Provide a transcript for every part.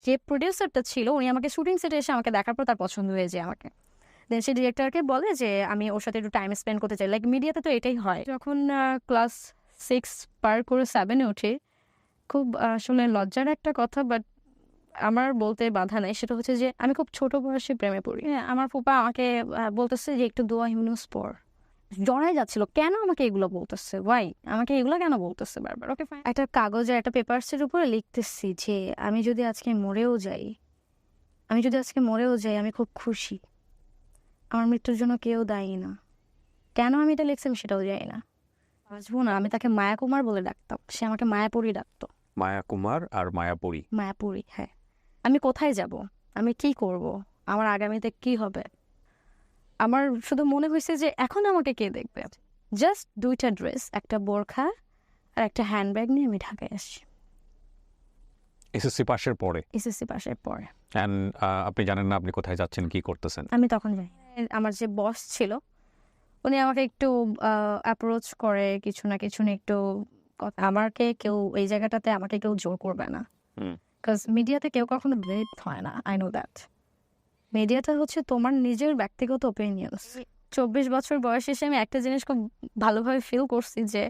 যে প্রডিউসারটা ছিল উনি আমাকে শুটিং সেটে এসে আমাকে দেখার পর তার পছন্দ হয়ে যায় আমাকে। দেন সে ডিরেক্টরকে বলে যে আমি ওর সাথে একটু টাইম স্পেন্ড করতে চাই। লাইক মিডিয়াতে তো এটাই হয়। যখন ক্লাস 6 পার করে 7 এ উঠি, খুব আসলে লজ্জার একটা কথা, বাট আমার বলতে বাধা নাই। সেটা হচ্ছে যে আমি খুব ছোট বয়সে প্রেমে পড়ি। হ্যাঁ, আমার ফুপা আমাকে বলতেছে যে একটু দোয়া ইউনুস পড়। জড়াই যাচ্ছিল, কেন আমাকে এগুলো বলতেছে, ওয়াই আমাকে এগুলো কেন বলতেছে বারবার। ওকে ফাইন, একটা কাগজে একটা পেপারসের উপরে লিখতেছি যে আমি যদি আজকে মরেও যাই, আমি খুব খুশি। আমার মৃত্যুর জন্য কেউ দায়ী না। কেন আমি এটা লিখছি আমি সেটাও জানি না। বুঝবো না, আমি তাকে মায়া কুমার বলে ডাকতাম, সে আমাকে মায়াপুরী ডাকতো। মায়া কুমার আর মায়াপুরী। মায়াপুরী, হ্যাঁ। আমি কোথায় যাব, আমি কি করব, আমার আগামীতে কি হবে, আমার শুধু মনে হয়েছে যে এখন আমাকে কে দেখবে। জাস্ট 2টা ড্রেস, একটা বোরখা আর একটা হ্যান্ডব্যাগ নিয়ে আমি ঢাকায় আসি এসএসসি পাশের পরে। এসএসসি পাশের পরে। অ্যান্ড আপনি জানেন না আপনি কোথায় যাচ্ছেন, কি করতেছেন? আমি তখন জানি আমার যে বস ছিল উনি আমাকে একটু অ্যাপ্রোচ করে, কিছু না কিছু নিয়ে একটু আমাকে কেউ এই জায়গাটাতে আমাকে কেউ জোর করবে না। বিকজ মিডিয়াতে কেউ কখনো ব্রেড হয় না, আই নো দ্যাট। মিডিয়াটা হচ্ছে তোমার নিজের ব্যক্তিগত ওপিনিয়ন্স। 24 বছর বয়সে এসে আমি একটা জিনিস খুব ভালোভাবে ফিল করছি যে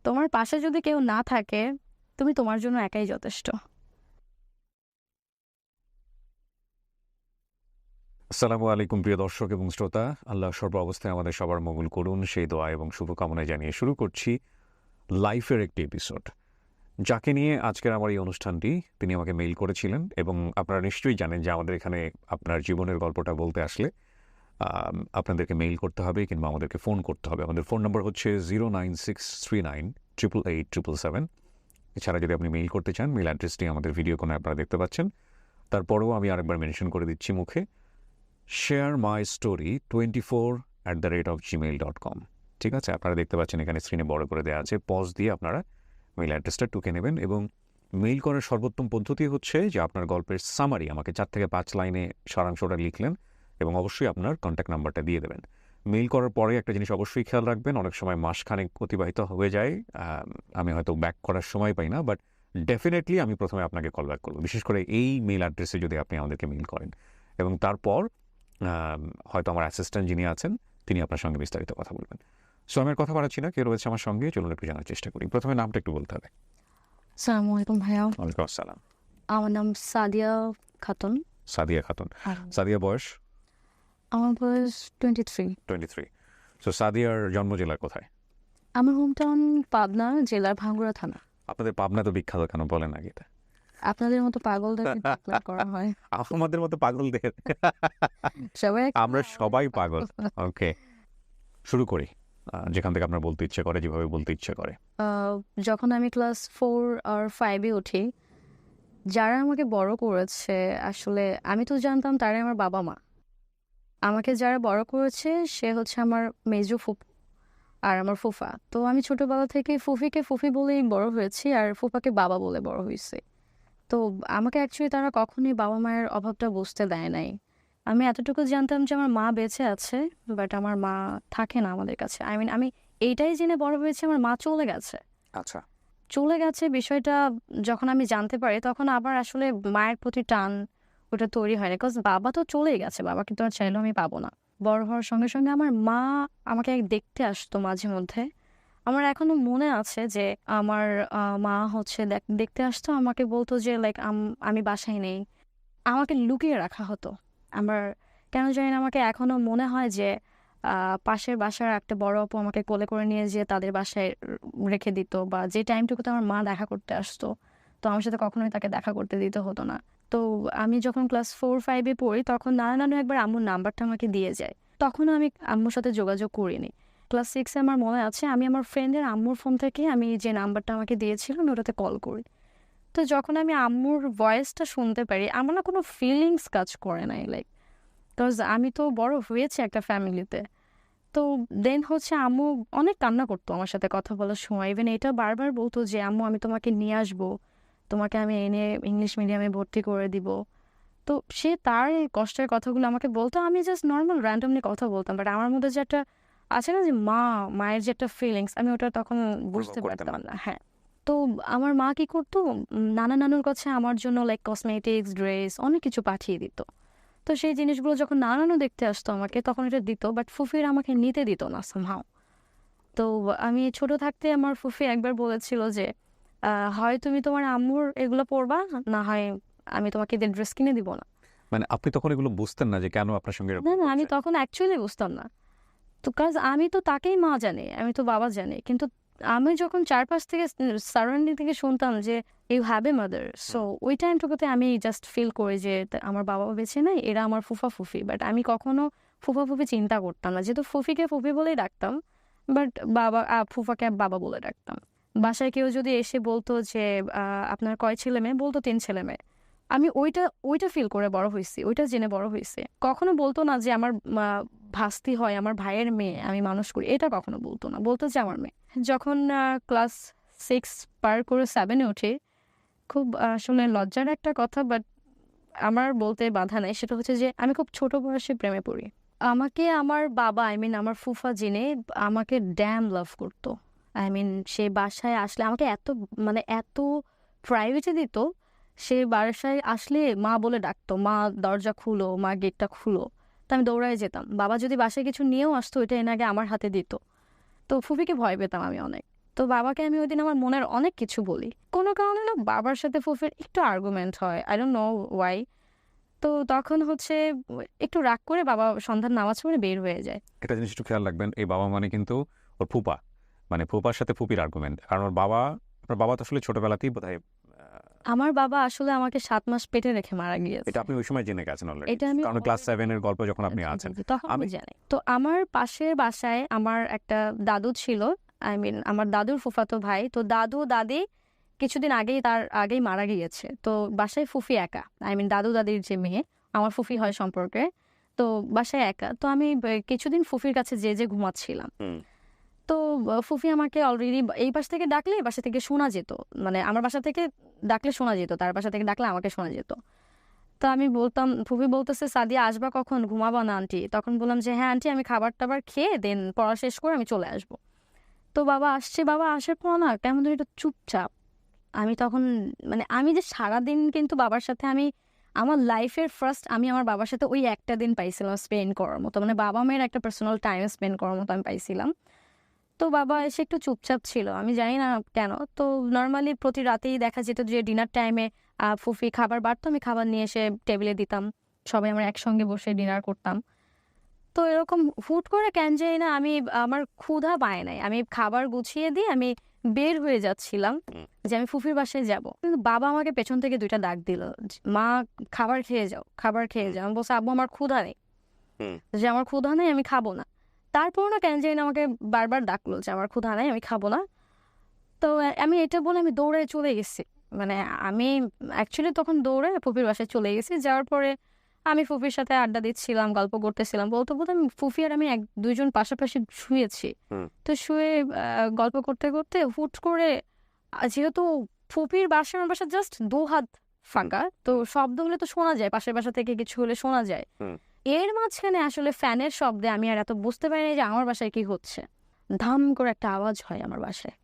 তোমার পাশে যদি কেউ না থাকে, তুমি তোমার জন্য একাই যথেষ্ট। আসসালামু আলাইকুম প্রিয় দর্শক এবং শ্রোতা, আল্লাহ সর্ব অবস্থায় আমাদের সবার মঙ্গল করুন সেই দোয়া এবং শুভকামনা জানিয়ে শুরু করছি লাইফের একটি এপিসোড। যাকে নিয়ে আজকের আমার এই অনুষ্ঠানটি, তিনি আমাকে মেইল করেছিলেন এবং আপনারা নিশ্চয়ই জানেন যে আমাদের এখানে আপনার জীবনের গল্পটা বলতে আসলে আপনাদেরকে মেইল করতে হবে কিংবা আমাদেরকে ফোন করতে হবে। আমাদের ফোন নম্বর হচ্ছে 09639887777। এছাড়া যদি আপনি মেইল করতে চান, মেইল অ্যাড্রেসটি আমাদের ভিডিও কোণে আপনারা দেখতে পাচ্ছেন। তারপরেও আমি আরেকবার মেনশন করে দিচ্ছি মুখে, sharemystory24@gmail.com। ঠিক আছে, আপনারা দেখতে পাচ্ছেন এখানে স্ক্রিনে বড় করে দেওয়া আছে। পজ দিয়ে আপনারা মেইল অ্যাড্রেসটা টুকে নেবেন এবং মেইল করার সর্বোত্তম পদ্ধতি হচ্ছে যে আপনার গল্পের সামারি আমাকে 4 থেকে 5 লাইনে সারাংশটা লিখলেন এবং অবশ্যই আপনার কন্ট্যাক্ট নাম্বারটা দিয়ে দেবেন। মেইল করার পরে একটা জিনিস অবশ্যই খেয়াল রাখবেন, অনেক সময় মাসখানেক অতিবাহিত হয়ে যায়, আমি হয়তো ব্যাক করার সময় পাই না, বাট ডেফিনেটলি আমি প্রথমে আপনাকে কল ব্যাক করবো, বিশেষ করে এই মেইল অ্যাড্রেসে যদি আপনি আমাদেরকে মেইল করেন। এবং তারপর হয়তো আমার অ্যাসিস্ট্যান্ট যিনি আছেন তিনি আপনার সঙ্গে বিস্তারিত কথা বলবেন। সো আমি আর কথা বাড়াচ্ছি না, কে রয়েছে আমার সঙ্গে চলুন একটু জানার চেষ্টা করি। প্রথমে নামটা একটু বলতে হবে। আসসালামু আলাইকুম ভাইয়া। ওয়ালাইকুম আসসালাম। আমার নাম সাদিয়া খাতুন। সাদিয়া খাতুন। সাদিয়া বয়স? আমার বয়স 23। 23। সো সাদিয়ার জন্ম জেলা কোথায়? আমার হোম টাউন পাবনা জেলার ভাঙ্গুড়া থানা। আপনাদের পাবনা তো বিখ্যাত, কেন বলেন আগে এটা? আপনাদের মতো পাগলদেরকে ডিক্লেয়ার করা হয়। আমাদের মতো পাগলদের? সবাই আমরা সবাই পাগল। ওকে, শুরু করি যেখান থেকে আপনার বলতে ইচ্ছে করে, যেভাবে বলতে ইচ্ছে করে। যখন আমি ক্লাস 4 আর 5 এ উঠি, যারা আমাকে বড় করেছে, আসলে আমি তো জানতাম তারাই আমার বাবা মা। আমাকে যারা বড় করেছে সে হচ্ছে আমার মেজো ফুফু আর আমার ফুফা। তো আমি ছোটবেলা থেকে ফুফিকে ফুফি বলেই বড় হয়েছি আর ফুফাকে বাবা বলে বড় হয়েছি। তো আমাকে অ্যাকচুয়ালি তারা কখনোই বাবা মায়ের অভাবটা বুঝতে দেয় নাই। আমি এতটুকু জানতাম যে আমার মা বেঁচে আছে, বাট আমার মা থাকে না আমাদের কাছে। আই মিন আমি এইটাই জেনে বড় হয়েছি আমার মা চলে গেছে। আচ্ছা, চলে গেছে বিষয়টা যখন আমি জানতে পারি, তখন আবার আসলে মায়ের প্রতি টান ওটা তৈরি হয় না। বিকজ বাবা তো চলেই গেছে, বাবা কিন্তু আর চাইলেও আমি পাবো না। বড় হওয়ার সঙ্গে সঙ্গে আমার মা আমাকে দেখতে আসতো মাঝে মধ্যে। আমার এখনো মনে আছে যে আমার মা হচ্ছে দেখতে আসতো, আমাকে বলতো যে লাইক আমি বাসায় নেই, আমাকে লুকিয়ে রাখা হতো। আমার কেন জানি না আমাকে এখনো মনে হয় যে পাশের বাসার একটা বড় আপু আমাকে কোলে করে নিয়ে যেয়ে তাদের বাসায় রেখে দিত, বা যে টাইমটুকুতে আমার মা দেখা করতে আসতো, তো আমার সাথে কখনোই তাকে দেখা করতে দিতে হতো না। তো আমি যখন ক্লাস 4-5 পড়ি, তখন নানু একবার আম্মুর নাম্বারটা আমাকে দিয়ে যায়। তখনও আমি আম্মুর সাথে যোগাযোগ করিনি। ক্লাস 6 আমার মনে আছে আমি আমার ফ্রেন্ডের আম্মুর ফোন থেকে আমি যে নাম্বারটা আমাকে দিয়েছিল আমি ওটাতে কল করি। তো যখন আমি আম্মুর ভয়েসটা শুনতে পারি, আমার না কোনো ফিলিংস কাজ করে নাই, লাইক বিকজ আমি তো বড় হয়েছি একটা ফ্যামিলিতে। তো দেন হচ্ছে আম্মু অনেক কান্না করতো আমার সাথে কথা বলার সময়। ইভেন এটা বারবার বলতো যে আম্মু আমি তোমাকে নিয়ে আসবো, তোমাকে আমি এনে ইংলিশ মিডিয়ামে ভর্তি করে দিব। তো সে তার এই কষ্টের কথাগুলো আমাকে বলতো, আমি জাস্ট নর্মাল র্যান্ডমলি কথা বলতাম। বাট আমার মধ্যে যে একটা আছে না যে মায়ের যে একটা ফিলিংস, আমি ওটা তখন বুঝতে করতেন পারতাম না। হ্যাঁ, তো আমার মা কি করতো, নানা নানুর কাছে আমার জন্য লাইক কসমেটিক্স, ড্রেস অনেক কিছু পাঠিয়ে দিত। তো সেই জিনিসগুলো যখন নানা নানু দেখতে আসতো আমাকে, তখন এটা দিত, বাট ফুফির আমাকে নিতে দিত না সামহাও। তো আমি ছোট থাকতে আমার ফুফি একবার বলেছিল যে হয় তুমি তোমার আম্মুর এগুলো পরবা, না হয় আমি তোমাকে ঈদের ড্রেস কিনে দিব না। মানে আপনি তখন এগুলো বুঝতেন না যে কেন আপনার সঙ্গে এরকম না না, আমি করছে? তখন অ্যাকচুয়ালি বুঝতাম না। তো কাজ আমি তো তাকেই মা জানি, আমি তো বাবা জানি, কিন্তু আমি যখন চারপাশ থেকে সারাউন্ডিং থেকে শুনতাম যে you have a mother, so ওই টাইমটুকুতে আমি জাস্ট ফিল করি যে আমার বাবা বেঁচে নাই, এরা আমার ফুফা ফুফি। বাট আমি কখনো ফুফা ফুফি চিন্তা করতাম না, যেহেতু ফুফিকে ফুফি বলেই ডাকতাম, বাট বাবা ফুফাকে বাবা বলে ডাকতাম। বাসায় কেউ যদি এসে বলতো যে আপনার কয় ছেলে মেয়ে, বলতো 3 ছেলে মেয়ে। আমি ওইটা ওইটা ফিল করে বড় হয়েছি, ওইটা জেনে বড় হয়েছে। কখনো বলতো না যে আমার ভাস্তি হয়, আমার ভাইয়ের মেয়ে আমি মানুষ করি, এটা কখনো বলতো না, বলতো যে আমার মেয়ে। যখন ক্লাস 6 পার করে 7-এ উঠি, খুব আসলে লজ্জার একটা কথা, বাট আমার বলতে বাধা নাই, সেটা হচ্ছে যে আমি খুব ছোট বয়সে প্রেমে পড়ি। আমাকে আমার বাবা, আই মিন আমার ফুফা জেনে আমাকে ড্যাম লাভ করতো। আই মিন সে বাসায় আসলে আমাকে এত মানে এত প্রাইভেটে দিত। সে বাসায় আসলে মা বলে ডাকতো, মা দরজা খুলো, মা গেটটা খুলো। তো আমি দৌড়ায় যেতাম। বাবা যদি বাসায় কিছু নিয়েও আসতো, এটা এনে আগে আমার হাতে দিত। তো ফুফিকে ভয় পেতাম আমি অনেক। তো বাবাকে আমি ওই দিন আমার মনের অনেক কিছু বলি। কোনো কারণে না বাবার সাথে ফুফির একটু আর্গুমেন্ট হয়, আই ডোন্ট নো ওয়াই। তো তখন হচ্ছে একটু রাগ করে বাবা সন্ধ্যার নামাজ পড়ে বের হয়ে যায়। একটা জিনিস একটু খেয়াল রাখবেন, এই বাবা মানে কিন্তু ওর ফুপা, মানে ফুপার সাথে ফুপির আর্গুমেন্ট। কারণ ওর বাবা, আপনার বাবা তো আসলে ছোটবেলাতেই বোধহয় আমার বাবা আসলে আমাকে 7 মাস পেটে রেখে মারা গিয়েছে। এটা আপনি ওই সময় জেনে গেছেন অলরেডি, এটা আমি কারণ ক্লাস 7 এর গল্প যখন আপনি জি, জি, আছেন। জি, তখন আমি আমি জানি। তো আমার পাশের বাসায় আমার একটা দাদু ছিল, আই মিন আমার দাদুর ফুফাতো ভাই। তো দাদু দাদি কিছুদিন আগেই তার আগেই মারা গিয়েছে। তো বাসায় ফুফি একা, আই মিন দাদু দাদির যে মেয়ে আমার ফুফি হয় সম্পর্কে। তো বাসায় একা, তো আমি কিছুদিন ফুফির কাছে যে ঘুমাচ্ছিলাম। হুম, তো ফুফি আমাকে অলরেডি এই পাশ থেকে ডাকলে এই বাসা থেকে শোনা যেত, মানে আমার বাসা থেকে ডাকলে শোনা যেত, তার বাসা থেকে ডাকলে আমাকে শোনা যেত। তো আমি বলতাম, ফুফি বলতেছে সাদিয়া আসবা কখন, ঘুমাবা না আন্টি? তখন বললাম যে হ্যাঁ আন্টি, আমি খাবার টাবার খেয়ে দেন পড়া শেষ করে আমি চলে আসবো। তো বাবা আসছে, বাবা আসার পর না কেমন ধরে একটু চুপচাপ। আমি তখন মানে আমি যে সারাদিন কিন্তু বাবার সাথে আমি আমার লাইফের ফার্স্ট আমি আমার বাবার সাথে ওই একটা দিন পাইছিলাম স্পেন্ড করার মতো, মানে বাবা মেয়ের একটা পার্সোনাল টাইম স্পেন্ড করার মতো আমি পাইছিলাম। তো বাবা এসে একটু চুপচাপ ছিল, আমি জানি না কেন। তো নর্মালি প্রতি রাতেই দেখা যেত যে ডিনার টাইমে ফুফি খাবার বাড়তো, আমি খাবার নিয়ে এসে টেবিলে দিতাম, সবাই আমরা একসঙ্গে বসে ডিনার করতাম। তো এরকম হুট করে কেন জানি না আমি আমার ক্ষুধা পায় নাই, আমি খাবার গুছিয়ে দিয়ে আমি বের হয়ে যাচ্ছিলাম যে আমি ফুফির বাসায় যাব, কিন্তু বাবা আমাকে পেছন থেকে 2টা ডাক দিল, মা খাবার খেয়ে যাও, খাবার খেয়ে যাও। আমি বলছি আব্বু আমার ক্ষুধা নেই, যে আমার ক্ষুধা নেই আমি খাবো না। তারপর না কেন জানি না আমাকে বারবার ডাকলো যে আমার ক্ষুধা নাই আমি খাবো না। তো আমি এটা বলে আমি দৌড়ে চলে গেছি, মানে আমি অ্যাকচুয়ালি তখন দৌড়ে ফুফির বাসায় চলে গেছি। যাওয়ার পরে আমি ফুফির সাথে আড্ডা দিচ্ছিলাম, গল্প করতেছিলাম, বলতে বলতে আমি ফুফি আর আমি 2জন পাশাপাশি শুয়েছি। তো শুয়ে গল্প করতে করতে হুট করে যেহেতু ফুফির বাসা আমার বাসা জাস্ট 2 হাত ফাঁকা, তো শব্দ হলে তো শোনা যায়, পাশের বাসা থেকে কিছু হলে শোনা যায়। এর মাঝখানে আসলে ফ্যানের শব্দে আমি আর এত বুঝতে পারিনি যে আমার বাসায় কি হচ্ছে। ধাম করে একটা আওয়াজ হয় আমার বাসায়,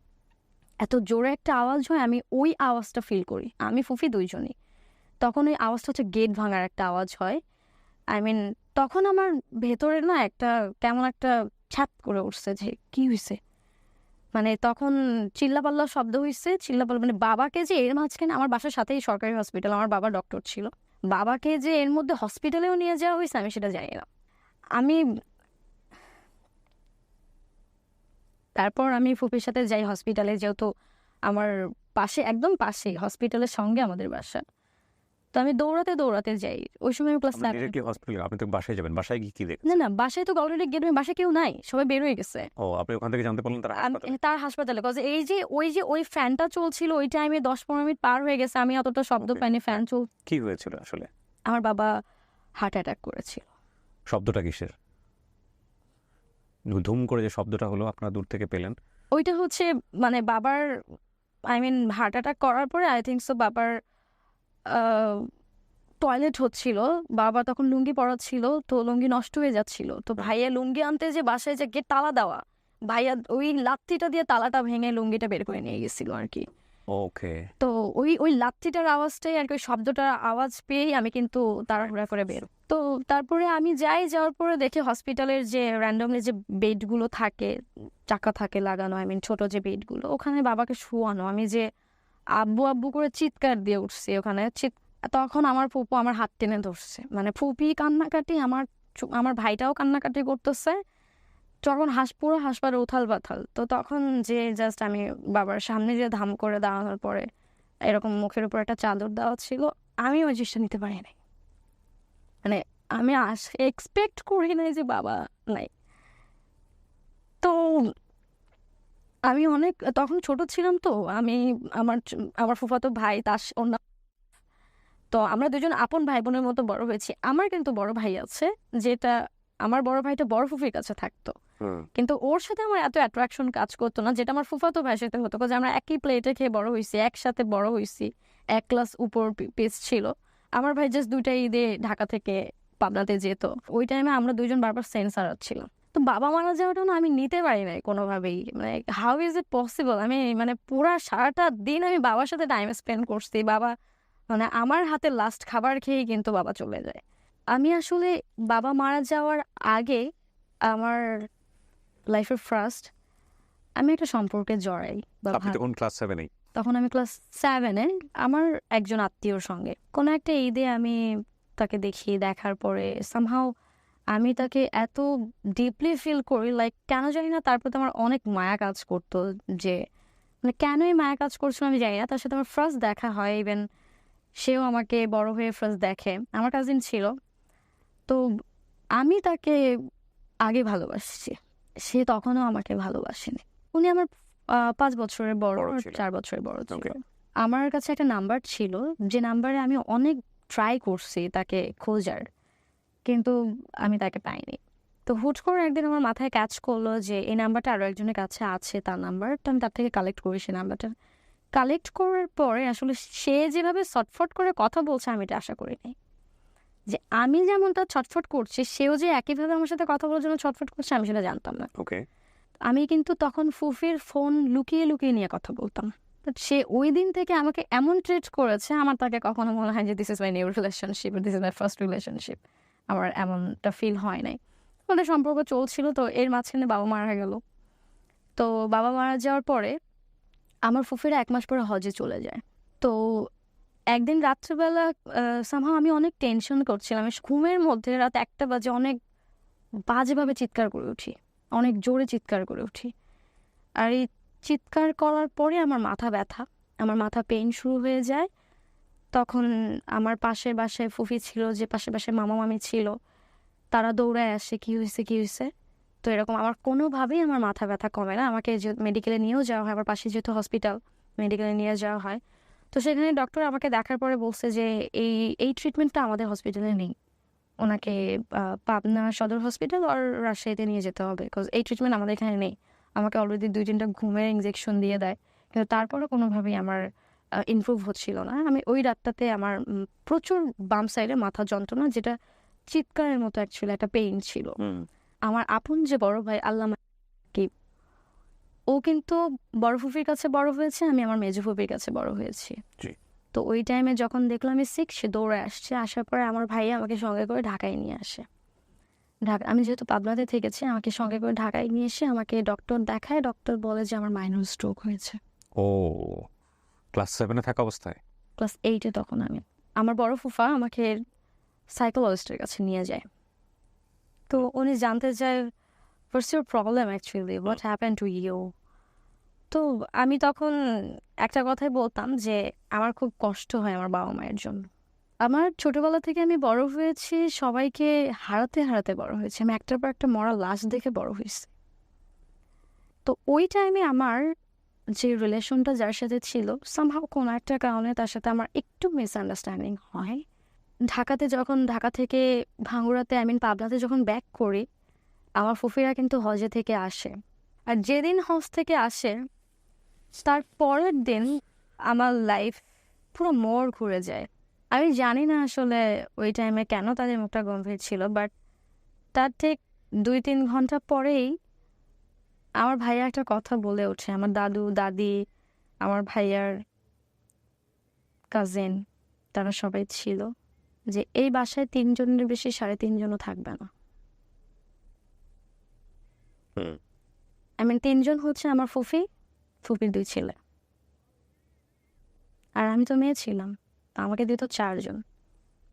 এত জোরে একটা আওয়াজ হয়, আমি ওই আওয়াজটা ফিল করি, আমি ফুফি 2জনই। তখন ওই আওয়াজটা হচ্ছে গেট ভাঙার একটা আওয়াজ হয়। আই মিন তখন আমার ভেতরে না একটা কেমন একটা ছ্যাত করে উঠছে যে কি হয়েছে, মানে তখন চিল্লাপাল্লা শব্দ হয়েছে, চিল্লাপাল্লা মানে বাবাকে যে এর মাঝখানে, আমার বাসার সাথেই সরকারি হসপিটাল, আমার বাবা ডক্টর ছিল, বাবাকে যে এর মধ্যে হসপিটালেও নিয়ে যাওয়া হয়েছে আমি সেটা জানি না। আমি তারপর আমি ফুপির সাথে যাই হসপিটালে, যেহেতু আমার পাশে একদম পাশেই হসপিটালের সঙ্গে আমাদের বাসা। তো আমি দৌড়াতে দৌড়াতে যাই, ওই সময় আমি ক্লাস 7 ডিরেক্টলি হসপিটালে, আপনি তো বাসায় যাবেন, বাসায় গিয়ে কি দেখেন? না না, বাসায় তো অলরেডি গেট, বাসায় কেউ নাই, সবাই বের হয়ে গেছে। ও, আপনি ওখান থেকে জানতে পারলেন তার হাসপাতালে? তার হাসপাতালে, কজ এই যে ওই ফ্যানটা চলছিল ওই টাইমে 10-15 মিনিট পার হয়ে গেছে, আমি অতটা শব্দ Okay. পাইনি, ফ্যান চল। কি হয়েছিল আসলে? আমার বাবা হার্ট অ্যাটাক করেছিল। শব্দটা কিসের? ধুম করে যে শব্দটা হলো আপনারা দূর থেকে পেলেন? ওইটা হচ্ছে মানে বাবার, আই মিন হার্ট অ্যাটাক করার পরে আই থিঙ্ক সো বাবার টয়লেট হচ্ছিল, বাবা তখন লুঙ্গি পরা ছিল, তো লুঙ্গি নষ্ট হয়ে যাচ্ছিল। তো ভাইয়া লুঙ্গি আনতে যে বাসায় যে গেট তালা দেওয়া, ভাইয়া ওই লাত্তিটা দিয়ে তালাটা ভেঙে লুঙ্গিটা বের করে নিয়ে গেছিল আর কি। ওকে। তো ওই লাথিটার আওয়াজটাই আর কি, ওই শব্দটার আওয়াজ পেয়েই আমি কিন্তু তাড়াহুড়া করে বের হই। তো তারপরে আমি যাওয়ার পরে দেখি হসপিটালের যে র্যান্ডমলি যে বেডগুলো থাকে, চাকা থাকে লাগানো, আই মিন ছোট যে বেডগুলো, ওখানে বাবাকে শোয়ানো। আমি যে আব্বু আব্বু করে চিৎকার দিয়ে উঠছি ওখানে, তখন আমার ফুপু আমার হাত টেনে ধরছে, মানে ফুপি কান্নাকাটি, আমার ভাইটাও কান্নাকাটি করতেছে। তখন পুরো হাসপাতাল উথাল পাথাল। তো তখন যে জাস্ট আমি বাবার সামনে যে ধাম করে দাঁড়ানোর পরে এরকম মুখের উপর একটা চাদর দেওয়া ছিল, আমি ওই জিনিসটা নিতে পারি নাই। মানে আমি এক্সপেক্ট করি নাই যে বাবা নাই। তো আমি অনেক তখন ছোট ছিলাম, তো আমি আমার ফুফাতো ভাই তো আমরা দুজন আপন ভাই বোনের মতো বড় হয়েছি। আমার কিন্তু বড় ভাই আছে, যেটা আমার বড় ভাইটা বড় ফুফির কাছে থাকতো, কিন্তু ওর সাথে আমার এত অ্যাট্রাকশন কাজ করতো না, যেটা আমার ফুফাতো ভাইয়ের সাথে হতো। কারণ আমরা একই প্লেটে খেয়ে বড় হয়েছি, একসাথে বড় হয়েছি, এক ক্লাস উপর পিস ছিল। আমার ভাই জাস্ট 2টা ঈদে ঢাকা থেকে পাবনাতে যেত। ওই টাইমে আমরা দুইজন বারবার সেন্সার ছিলাম। তো বাবা মারা যাওয়াটা না আমি নিতে পারি নাই কোনোভাবেই। মানে হাউ ইজ ইট পসিবল? আমি মানে পুরা সারাটা দিন আমি বাবার সাথে টাইম স্পেন্ড করছি। বাবা মানে আমার হাতে লাস্ট খাবার খেয়েই কিন্তু বাবা চলে যায়। আমি আসলে বাবা মারা যাওয়ার আগে আমার লাইফের ফার্স্ট আমি একটা সম্পর্কে জড়াই বা আপনি তখন ক্লাস 7 এই? তখন আমি ক্লাস 7-এ আমার একজন আত্মীয়র সঙ্গে কোনো একটা ঈদে আমি তাকে দেখার পরে সামহাও আমি তাকে এত ডিপলি ফিল করি, লাইক কেন জানি না তার প্রতি আমার অনেক মায়া কাজ করতো। যে মানে কেনই মায়া কাজ করছিল আমি জানি না। তার সাথে আমার ফার্স্ট দেখা হয়, ইভেন সেও আমাকে বড় হয়ে ফার্স্ট দেখে। আমার কাজিন ছিল। তো আমি তাকে আগে ভালোবাসছি, সে তখনও আমাকে ভালোবাসেনি। উনি আমার 5 বছরের বড় বড় আর ছিল। 4 বছরের বড় ছিল। ওকে। আমার কাছে একটা নাম্বার ছিল, যে নাম্বারে আমি অনেক ট্রাই করছি তাকে খোঁজার, কিন্তু আমি তাকে পাইনি। তো হুট করে একদিন আমার মাথায় কাজ করলো যে এই নাম্বারটা আরো একজনের কাছে আছে, তার নাম্বার। তো আমি তার থেকে কালেক্ট করি সেই নাম্বারটা। কালেক্ট করার পরে আসলে সে যেভাবে ছটফট করে কথা বলছে আমি এটা আশা করিনি। যে আমি যেমনটা ছটফট করছি, সেও যে একইভাবে আমার সাথে কথা বলার জন্য ছটফট করছে আমি সেটা জানতাম না। ওকে। আমি কিন্তু তখন ফুফির ফোন লুকিয়ে লুকিয়ে নিয়ে কথা বলতাম। বাট সে ওই দিন থেকে আমাকে এমন ট্রিট করেছে, আমার তাকে কখনো মনে হয় যে this is my new relationship, this is my first relationship. আমার এমনটা ফিল হয় নাই। আমাদের সম্পর্ক চলছিল, তো এর মাঝখানে বাবা মারা গেল। তো বাবা মারা যাওয়ার পরে আমার ফুফিরা 1 মাস পরে হজে চলে যায়। তো একদিন রাত্রেবেলা সামহাও আমি অনেক টেনশন করছিলাম। আমি ঘুমের মধ্যে রাত 1টা বাজে অনেক বাজেভাবে চিৎকার করে উঠি, অনেক জোরে চিৎকার করে উঠি। আর এই চিৎকার করার পরে আমার মাথা ব্যথা, আমার মাথা পেইন শুরু হয়ে যায়। তখন আমার পাশের বাসায় ফুফি ছিল, যে পাশে বাসায় মামা মামি ছিল, তারা দৌড়ায় আসে, কি হয়েছে কি হয়েছে। তো এরকম আমার কোনোভাবেই আমার মাথা ব্যথা কমে না। আমাকে যে মেডিকেলে নিয়েও যাওয়া হয়, আমার পাশে যেহেতু হসপিটাল, মেডিকেলে নিয়ে যাওয়া হয়। তো সেখানে ডক্টর আমাকে দেখার পরে বলছে যে এই এই ট্রিটমেন্টটা আমাদের হসপিটালে নেই, ওনাকে পাবনা সদর হসপিটাল আর রাজশাহীতে নিয়ে যেতে হবে, বিকজ এই ট্রিটমেন্ট আমাদের এখানে নেই। আমাকে অলরেডি 2-3টা ঘুমের ইনজেকশন দিয়ে দেয়, কিন্তু তারপরে কোনোভাবেই আমার ইমপ্রুভ হচ্ছিল না। আমি ওই রাতটাতে আমার প্রচুর বাম সাইডে মাথা যন্ত্রণা, যেটা চিৎকারের মতো অ্যাকচুয়ালি একটা পেইন ছিল। আমার আপন যে বড় ভাই আল্লাহ কি, ও কিন্তু বড় ফুফির কাছে বড় হয়েছে, আমি আমার মেজো ফুফির কাছে বড় হয়েছি। জি। তো ওই টাইমে যখন দেখলাম আমি সিক, সে দৌড়ে আসছে। আসার পরে আমার ভাই আমাকে সঙ্গে করে ঢাকায় নিয়ে আসে। আমি যেহেতু পাবনাতে থেকেছি, আমাকে সঙ্গে করে ঢাকায় নিয়ে এসে আমাকে ডক্টর দেখায়। ডক্টর বলে যে আমার মাইনর স্ট্রোক হয়েছে। ও, ক্লাস 7 থাকা অবস্থায়? ক্লাস 8-এ তখন আমি। আমার বড় ফুফা আমাকে সাইকোলজিস্টের কাছে নিয়ে যায়। তো উনি জানতে চায় what's your problem actually, what happen to you. তো আমি তখন একটা কথাই বলতাম যে আমার খুব কষ্ট হয় আমার বাবা মায়ের জন্য। আমার ছোটবেলা থেকে আমি বড় হয়েছি সবাইকে হারাতে হারাতে বড় হয়েছি। আমি একটার পর একটা মরা লাশ দেখে বড় হয়েছি। তো ওই টাইমে আমার যে রিলেশনটা যার সাথে ছিল, সামহাও কোনো একটা কারণে তার সাথে আমার একটু মিসআন্ডারস্ট্যান্ডিং হয়। ঢাকা থেকে ভাঙ্গুড়াতে, আই মিন পাবনাতে যখন ব্যাক করি, আমার ফুফিরা কিন্তু হজে থেকে আসে। আর যেদিন হজ থেকে আসে তার পরের দিন আমার লাইফ পুরো মোড় ঘুরে যায়। আমি জানি না আসলে ওই টাইমে কেন তাদের মুখটা গম্ভীর ছিল, বাট তার ঠিক 2-3 ঘন্টা পরেই আমার ভাইয়া একটা কথা বলে ওঠে। আমার দাদু দাদি আমার ভাইয়ার কাজিন, তারা সবাই ছিল যে এই বাসায় 3 জনের বেশি 3.5 জনও থাকবে না। হুম। আই মিন 3 জন হচ্ছে আমার ফুফি, ফুফির 2 ছেলে। আর আমি তো মেয়ে ছিলাম। তো আমাকে দিত 4 জন।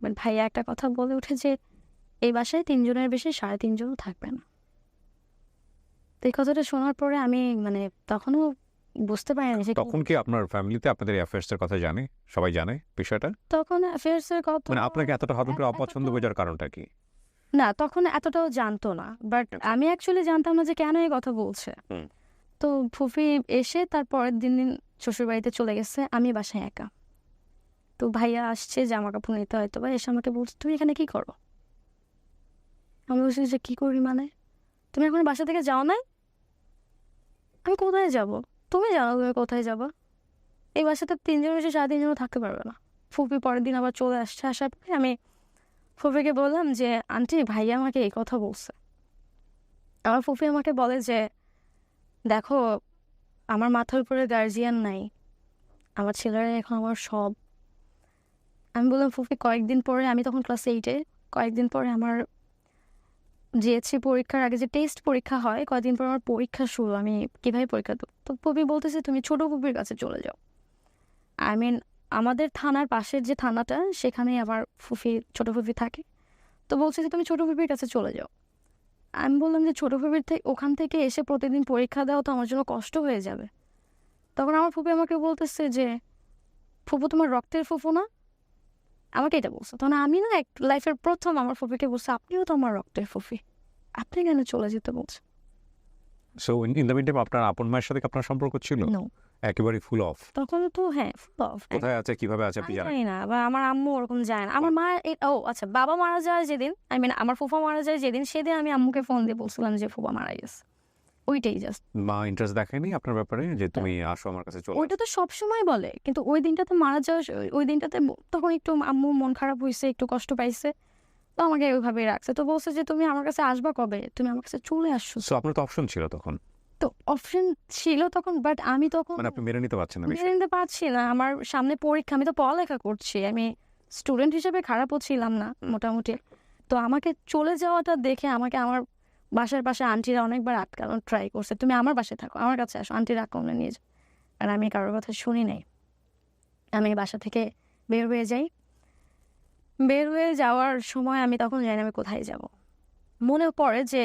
বাট ভাইয়া একটা কথা বলে ওঠে যে এই বাসায় 3 জনের বেশি 3.5 জনও থাকবে না। তো এই কথাটা শোনার পরে আমি মানে তখনও বুঝতে পারিনি যে তখন কি আপনার ফ্যামিলিতে আপনাদের এই অ্যাফেয়ার্স এর কথা জানে? সবাই জানে বিষয়টা? তখন অ্যাফেয়ার্স এর কথা মানে আপনাকে এতটা হঠাৎ করে অপছন্দ এতটা- বোঝার কারণটা কি? না, তখন এতটাও জানতো না। বাট আমি অ্যাকচুয়ালি জানতাম না যে কেন এই কথা বলছে। হুম। তো ফুফি এসে তার পরের দিন শ্বশুরবাড়িতে চলে গেছে, আমি বাসায় একা। তো ভাইয়া আসছে জামা কাপড় নিতে হয়তো বা এসে আমাকে বলছে তুমি এখানে কি করো? আমি বলছি যে কি করি মানে? তুমি এখন বাসা থেকে যাও নাই? আমি কোথায় যাব? তুমি জানো তুমি কোথায় যাবা? এই বাসাতে 3 জন এসে 3.5 জনও থাকতে পারবে না। ফুফি পরের দিন আবার চলে আসছে, আসার পরে আমি ফুফিকে বললাম যে আন্টি ভাইয়া আমাকে এই কথা বলছে। আমার ফুফি আমাকে বলে যে দেখো, আমার মাথার উপরে গার্জিয়ান নাই, আমার ছেলেরা এখন আমার সব। আমি বললাম ফুফি কয়েকদিন পরে, আমি তখন ক্লাস 8-এ, কয়েকদিন পরে আমার জিএসসি পরীক্ষার আগে যে টেস্ট পরীক্ষা হয়, কয়েকদিন পর আমার পরীক্ষা শুরু, আমি কিভাবে পরীক্ষা দেবো? তো ফুফি বলতেছে তুমি ছোট ফুফির কাছে চলে যাও। আই মিন আমাদের থানার পাশের যে থানাটা, সেখানেই আমার ফুফি, ছোট ফুফি থাকে। তো বলছে যে তুমি ছোট ফুফির কাছে চলে যাও। আমি বললাম যে ছোট ফুফির থেকে ওখান থেকে এসে প্রতিদিন পরীক্ষা দেওয়া তো আমার জন্য কষ্ট হয়ে যাবে। তখন আমার ফুফি আমাকে বলতেছে যে ফুফু তোমার রক্তের ফুফু না? আমাকে এটা বলছে। তখন আমি না লাইফের প্রথম আমার ফুফিকে বলছে আপনিও তো আমার রক্তের ফুফি, আপনি কেন চলে যেতে বলছেন? সো ইন দ্য মিনটাইম আপনার আপন মায়ের সাথে কি আপনার সম্পর্ক ছিল? নো। একেবারেই ফুল অফ। তখন তো হ্যাঁ ফুল অফ। কোথায় আছে, কিভাবে আছে আপনি আমি জানেন? জানি না, বা আমার আম্মু ওরকম যায় না। আমার মা ও আচ্ছা, বাবা মারা যায় যেদিন, আই মিন আমার ফুফা মারা যায় যেদিন, সেদিন আমি আম্মুকে ফোন দিয়ে বলছিলাম যে ফুফা মারা গেছে। ওইটাই জাস্ট। মা ইন্টারেস্ট দেখায়নি আপনার ব্যাপারে যে তুমি আসো আমার কাছে চলে ওইটা আসো? তো সবসময় বলে, কিন্তু ওই দিনটাতে মারা যাওয়া, ওই দিনটাতে তখন একটু আম্মু মন খারাপ হয়েছে, একটু কষ্ট পাইছে, তো আমাকে ওইভাবেই রাখছে। তো বলছে যে তুমি আমার কাছে আসবা কবে? তুমি আমার কাছে চলে আসছো। সো আপনার তো অপশন ছিল তখন। তো অপশন ছিল তখন, বাট আমি তখন মানে আপনি মেনে নিতে পারছেন না মেনে বিষয়টা। নিতে পারছি না। আমার সামনে পরীক্ষা, আমি তো পড়ালেখা করছি, আমি স্টুডেন্ট হিসেবে খারাপও ছিলাম না মোটামুটি। তো আমাকে চলে যাওয়াটা দেখে আমাকে আমার বাসার পাশে আন্টিরা অনেকবার আটকানোর ট্রাই করছে, তুমি আমার বাসায় থাকো, আমার কাছে আসো, আন্টিরা আক্রমণে নিয়ে যাও। আর আমি কারোর কথা শুনি নাই। আমি বাসা থেকে বের হয়ে যাই। বের হয়ে যাওয়ার সময় আমি তখন জানি না আমি কোথায় যাব। মনে পড়ে যে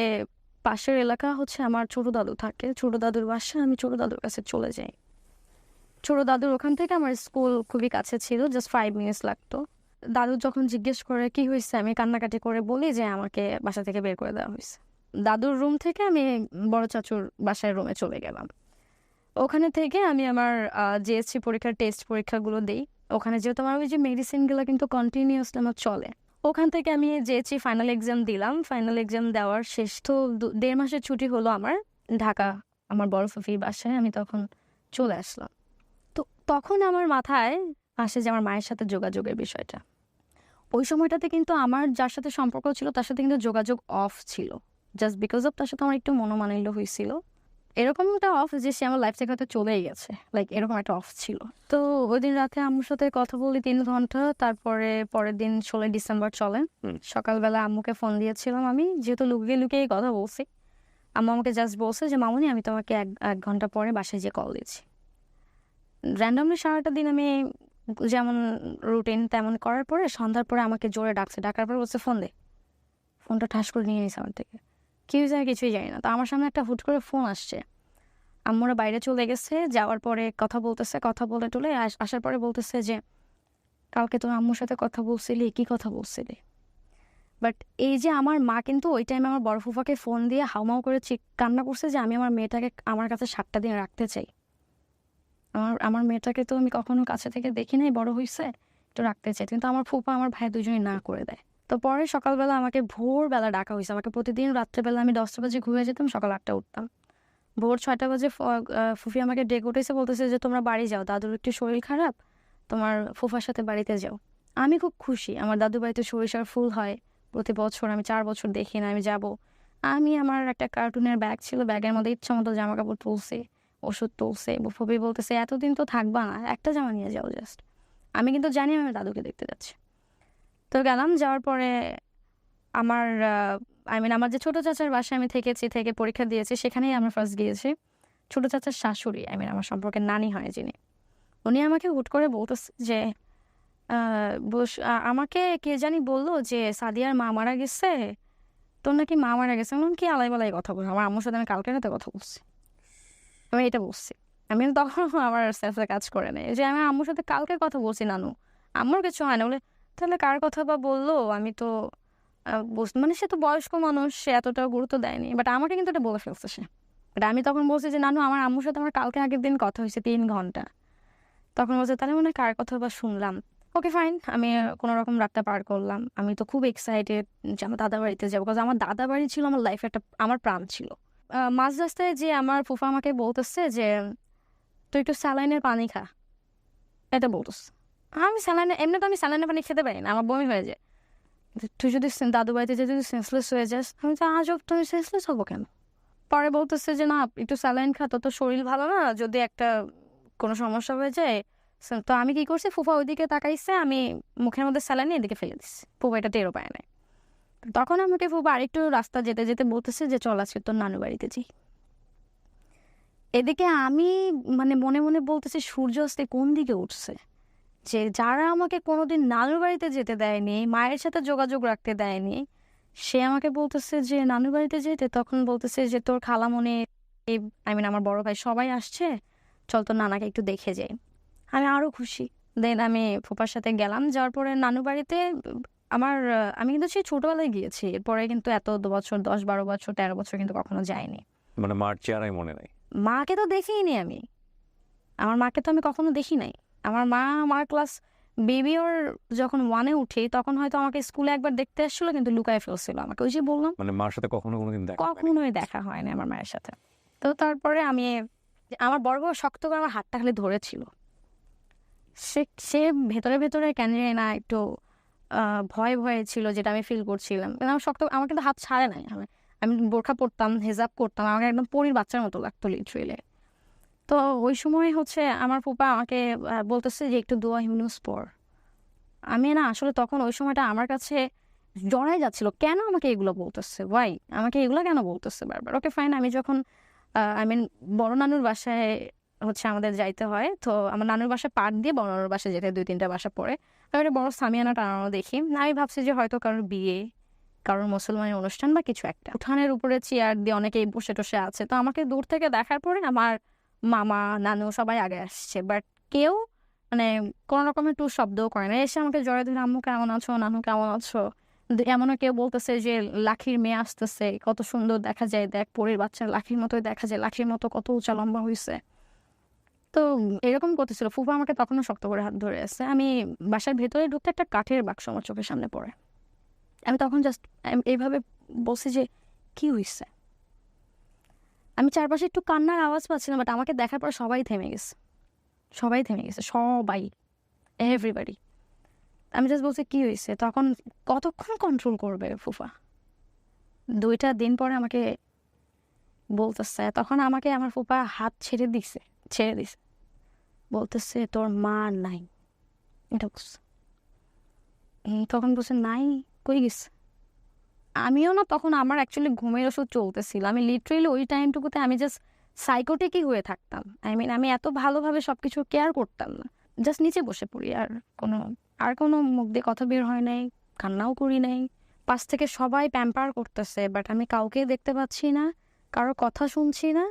পাশের এলাকা হচ্ছে আমার ছোট দাদু থাকে, ছোট দাদুর বাসা, আমি ছোট দাদুর কাছে চলে যাই। ছোট দাদুর ওখান থেকে আমার স্কুল খুবই কাছে ছিল, জাস্ট 5 মিনিটস লাগতো। দাদু যখন জিজ্ঞেস করে কি হয়েছে, আমি কান্নাকাটি করে বলি যে আমাকে বাসা থেকে বের করে দেওয়া হয়েছে। দাদুর রুম থেকে আমি বড় চাচুর বাসার রুমে চলে গেলাম। ওখানে থেকে আমি আমার জিএসসি পরীক্ষার টেস্ট পরীক্ষাগুলো দিই। ওখানে যেহেতু আমার ওই যে মেডিসিনগুলো কিন্তু কন্টিনিউয়াসলি আমার চলে, ওখান থেকে আমি জিএসসি ফাইনাল এক্সাম দিলাম। ফাইনাল এক্সাম দেওয়ার শেষ তো 1.5 মাসের ছুটি হলো আমার ঢাকা, আমার বড় ফুফির বাসায় আমি তখন চলে আসলাম। তো তখন আমার মাথায় আসে যে আমার মায়ের সাথে যোগাযোগের বিষয়টা। ওই সময়টাতে কিন্তু আমার যার সাথে সম্পর্ক ছিল তার সাথে কিন্তু যোগাযোগ অফ ছিল, জাস্ট বিকজ অফ তার সাথে আমার একটু মনোমালিন্য হয়েছিল। এরকম একটা অফ যে সে আমার লাইফ থেকে হয়তো চলেই গেছে, লাইক এরকম একটা অফ ছিল। তো ওই দিন রাতে আম্মুর সাথে কথা বলি 3 ঘন্টা। তারপরে পরের দিন 16 ডিসেম্বর চলে। সকালবেলা আম্মুকে ফোন দিয়েছিলাম, আমি যেহেতু লুকিয়ে লুকিয়ে কথা বলছি। আম্মু আমাকে জাস্ট বলছে যে মামুনি আমি তোমাকে এক ঘন্টা পরে বাসায় যেয়ে কল দিচ্ছি। র্যান্ডমলি সারাটা দিন আমি যেমন রুটিন তেমন করার পরে সন্ধ্যার পরে আমাকে জোরে ডাকছে, ডাকার পরে বলছে ফোন দে। ফোনটা ঠাস করে নিয়ে নিয়েছে আমার থেকে। কি হয়েছে আমি কিছুই জানি না। তো আমার সামনে একটা হুট করে ফোন আসছে। আম্মুরা বাইরে চলে গেছে, যাওয়ার পরে কথা বলতেছে, কথা বলে টলে আসার পরে বলতেছে যে কালকে তোর আম্মুর সাথে কথা বলছিলি, কি কথা বলছিলি? বাট এই যে আমার মা কিন্তু ওই টাইমে আমার বড় ফুফাকে ফোন দিয়ে হাউমাউ করে কান্না করছে যে আমি আমার মেয়েটাকে আমার কাছে 7টা দিন রাখতে চাই। আমার মেয়েটাকে তো আমি কখনো কাছে থেকে দেখি নাই, বড় হয়েছে, তো রাখতে চাই। কিন্তু আমার ফুফা আমার ভাই দুজনেই না করে দেয়। তো পরে সকালবেলা আমাকে ভোরবেলা ডাকা হয়েছে। আমাকে প্রতিদিন রাত্রেবেলা আমি 10টা বাজে ঘুরে যেতাম, সকাল 8টা উঠতাম। ভোর 6টা বাজে ফুফি আমাকে ডেকে উঠেছে, বলতেছে যে তোমরা বাড়ি যাও, দাদুর একটু শরীর খারাপ, তোমার ফুফার সাথে বাড়িতে যাও। আমি খুব খুশি, আমার দাদুর বাড়িতে সরিষার ফুল হয় প্রতি বছর, আমি 4 বছর দেখি না, আমি যাব। আমি আমার একটা কার্টুনের ব্যাগ ছিল, ব্যাগের মধ্যে ইচ্ছা মতো জামা কাপড় তুলছে, ওষুধ তুলছে। ফুফি বলতেছে এতদিন তো থাকবা না, একটা জামা নিয়ে যাও জাস্ট। আমি কিন্তু জানি আমি আমার দাদুকে দেখতে যাচ্ছি। তো গেলাম, যাওয়ার পরে আমার আমার যে ছোট চাচার বাসায় আমি থেকেছি, থেকে পরীক্ষা দিয়েছি, সেখানেই আমরা ফার্স্ট গিয়েছি। ছোট চাচার শাশুড়ি, আমার সম্পর্কে নানি হয় যিনি, উনি আমাকে হুট করে বলতেছে যে আমাকে কে জানি বললো যে সাদিয়ার মা মারা গেছে, তোর নাকি মা মারা গেছে। আমি বললাম, কি আলাই বালাই কথা বল, আমার আম্মুর সাথে আমি কালকে রাতে কথা বলছি, আমি এটা বলছি। আমি কিন্তু তখন আমার সেন্সে কাজ করে নাই যে আমি আম্মুর সাথে কালকে কথা বলছি, নানু আম্মুর কিছু হয় না বলে। তাহলে কার কথা বা বললো, আমি তো মানে সে তো বয়স্ক মানুষ, সে এতটা গুরুত্ব দেয়নি, বাট আমাকে কিন্তু এটা বলে ফেলছে সে। বাট আমি তখন বলছি যে নানু আমার আম্মুর সাথে আমার কালকে আগের দিন কথা হয়েছে 3 ঘন্টা। তখন বলছে তাহলে মনে হয় কার কথা বা শুনলাম। ওকে ফাইন, আমি কোনো রকম রাতটা পার করলাম। আমি তো খুব এক্সাইটেড যে আমার দাদা বাড়িতে যাবো, কারণ আমার দাদা বাড়ি ছিল আমার লাইফে একটা, আমার প্রাণ ছিল। মাঝ রাস্তায় যে আমার ফুফা আমাকে বলতেছে যে তুই একটু স্যালাইনের পানি খা, এটা বলতেছে। আমি স্যালাইনে, এমনি তো আমি স্যালাইনের পানি খেতে পারি না, আমার বমি হয়ে যায়। তুই যদি দাদু বাড়িতে যে যদি সেন্সলেস হয়ে যাস, আমি তো আজব, তুমি সেন্সলেস হবো কেন? পরে বলতেছে যে না একটু স্যালাইন খা, তো শরীর ভালো না, যদি একটা কোনো সমস্যা হয়ে যায়। তো আমি কি করছি, ফুফা ওইদিকে তাকাইছে, আমি মুখের মধ্যে স্যালাইন এদিকে ফেলে দিচ্ছি, ফুফা এটা টেরও পায় না। তখন আমাকে ফুফা আরেকটু রাস্তা যেতে যেতে বলতেছে যে চল আজকে তোর নানু বাড়িতে যাই। এদিকে আমি মানে মনে মনে বলতেছি সূর্য আস্তে কোন দিকে উঠছে, যে যারা আমাকে কোনোদিন নানুর বাড়িতে যেতে দেয়নি, মায়ের সাথে যোগাযোগ রাখতে দেয়নি, সে আমাকে বলতেছে যে নানুর বাড়িতে যেতে। তখন বলতেছে যে তোর খালামণি, আমার বড় ভাই সবাই আসছে, চল তোর নানাকে একটু দেখে যাই। আমি আরো খুশি। দেন আমি ফুপার সাথে গেলাম, যাওয়ার পরে নানু বাড়িতে আমি কিন্তু সেই ছোটবেলায় গিয়েছি, এরপরে কিন্তু এত বছর, 10-12 বছর 13 বছর কিন্তু কখনো যাইনি। মানে মার চেহারাই মনে নাই? মাকে তো দেখিনি আমি, আমার মাকে তো আমি কখনো দেখি নাই। আমার ক্লাস বেবি ওর যখন 1-এ উঠি, তখন হয়তো আমাকে স্কুলে একবার দেখতে আসছিল, কিন্তু লুকায় ফেলছিল আমাকে। ওই যে বললাম, মানে মার সাথে কখনো কোনোদিন দেখা হয়নি? কখনোই দেখা হয় না আমার মায়ের সাথে। তো তারপরে আমার বড় বড় শক্ত করে আমার হাতটা খালি ধরেছিল। সে সে ভেতরে ভেতরে কেন জানি না একটু ভয় ভয়ে ছিল, যেটা আমি ফিল করছিলাম। কিন্তু আমার কিন্তু হাত ছাড়ে নাই। আমি বোরখা পরতাম, হেজাব করতাম, আমাকে একদম পরীর বাচ্চার মতো লাগতো লিটারেলি। তো ওই সময় হচ্ছে আমার ফুপা আমাকে বলতেছে যে একটু দোয়া হিমনুস পড়। আমি না আসলে তখন ওই সময়টা আমার কাছে জড়াই যাচ্ছিল, কেন আমাকে এগুলো বলতেছে, ওয়াই আমাকে এগুলো কেন বলতেছে বারবার। ওকে ফাইন, আমি যখন বড় নানুর বাসায় হচ্ছে আমাদের যাইতে হয়, তো আমার নানুর বাসায় পার দিয়ে বড় নানুর বাসায় যেতে 2-3টা বাসা পড়ে। আমি একটা বড় সামিয়ানা টানানো দেখি, আমি ভাবছি যে হয়তো কারোর বিয়ে, কারোর মুসলমানের অনুষ্ঠান বা কিছু একটা। উঠানের উপরে চেয়ার দিয়ে অনেকেই বসে টসে আছে, তো আমাকে দূর থেকে দেখার পরে আমার মামা নানু সবাই আগে আসছে, বাট কেউ মানে কোনো রকমের টু শব্দও করে না। এসে আমাকে জড়ায় ধরে আম্মু কেমন আছো, নানু কেমন আছো। এমনও কেউ বলতেছে যে লাখির মেয়ে আসতেছে, কত সুন্দর দেখা যায়, দেখ পরের বাচ্চা লাখির মতোই দেখা যায়, লাখির মতো কত উঁচা লম্বা হয়েছে। তো এরকম করতেছিল। ফুফা আমাকে তখনও শক্ত করে হাত ধরে আছে। আমি বাসার ভেতরে ঢুকতে একটা কাঠের বাক্স আমার চোখের সামনে পড়ে। আমি তখন জাস্ট এইভাবে বলছি যে কি হয়েছে। আমি চারপাশে একটু কান্নার আওয়াজ পাচ্ছিলাম, বাট আমাকে দেখার পর সবাই থেমে গেছে, সবাই, এভরিবাডি। আমি জাস্ট বলছি কি হয়েছে। তখন কতক্ষণ কন্ট্রোল করবে ফুফা। 2টা দিন পরে আমাকে বলতেছে, তখন আমাকে আমার ফুফা হাত ছেড়ে দিছে, বলতেছে তোর মা নাই, এটা বলছে। তখন বলছে নাই, কই গেছে। আমিও না তখন আমার অ্যাকচুয়ালি ঘুমের ওষুধ চলতেছিল। আমি লিটারেলি ওই টাইমটুকুতে আমি জাস্ট সাইকোটিকই হয়ে থাকতাম। আমি এত ভালোভাবে সবকিছু কেয়ার করতাম না, জাস্ট নিচে বসে পড়ি। আর কোনো মুখ দিয়ে কথা বের হয় নাই, কান্নাও করি নাই। পাশ থেকে সবাই প্যাম্পার করতেছে, বাট আমি কাউকে দেখতে পাচ্ছি না, কারো কথা শুনছি না।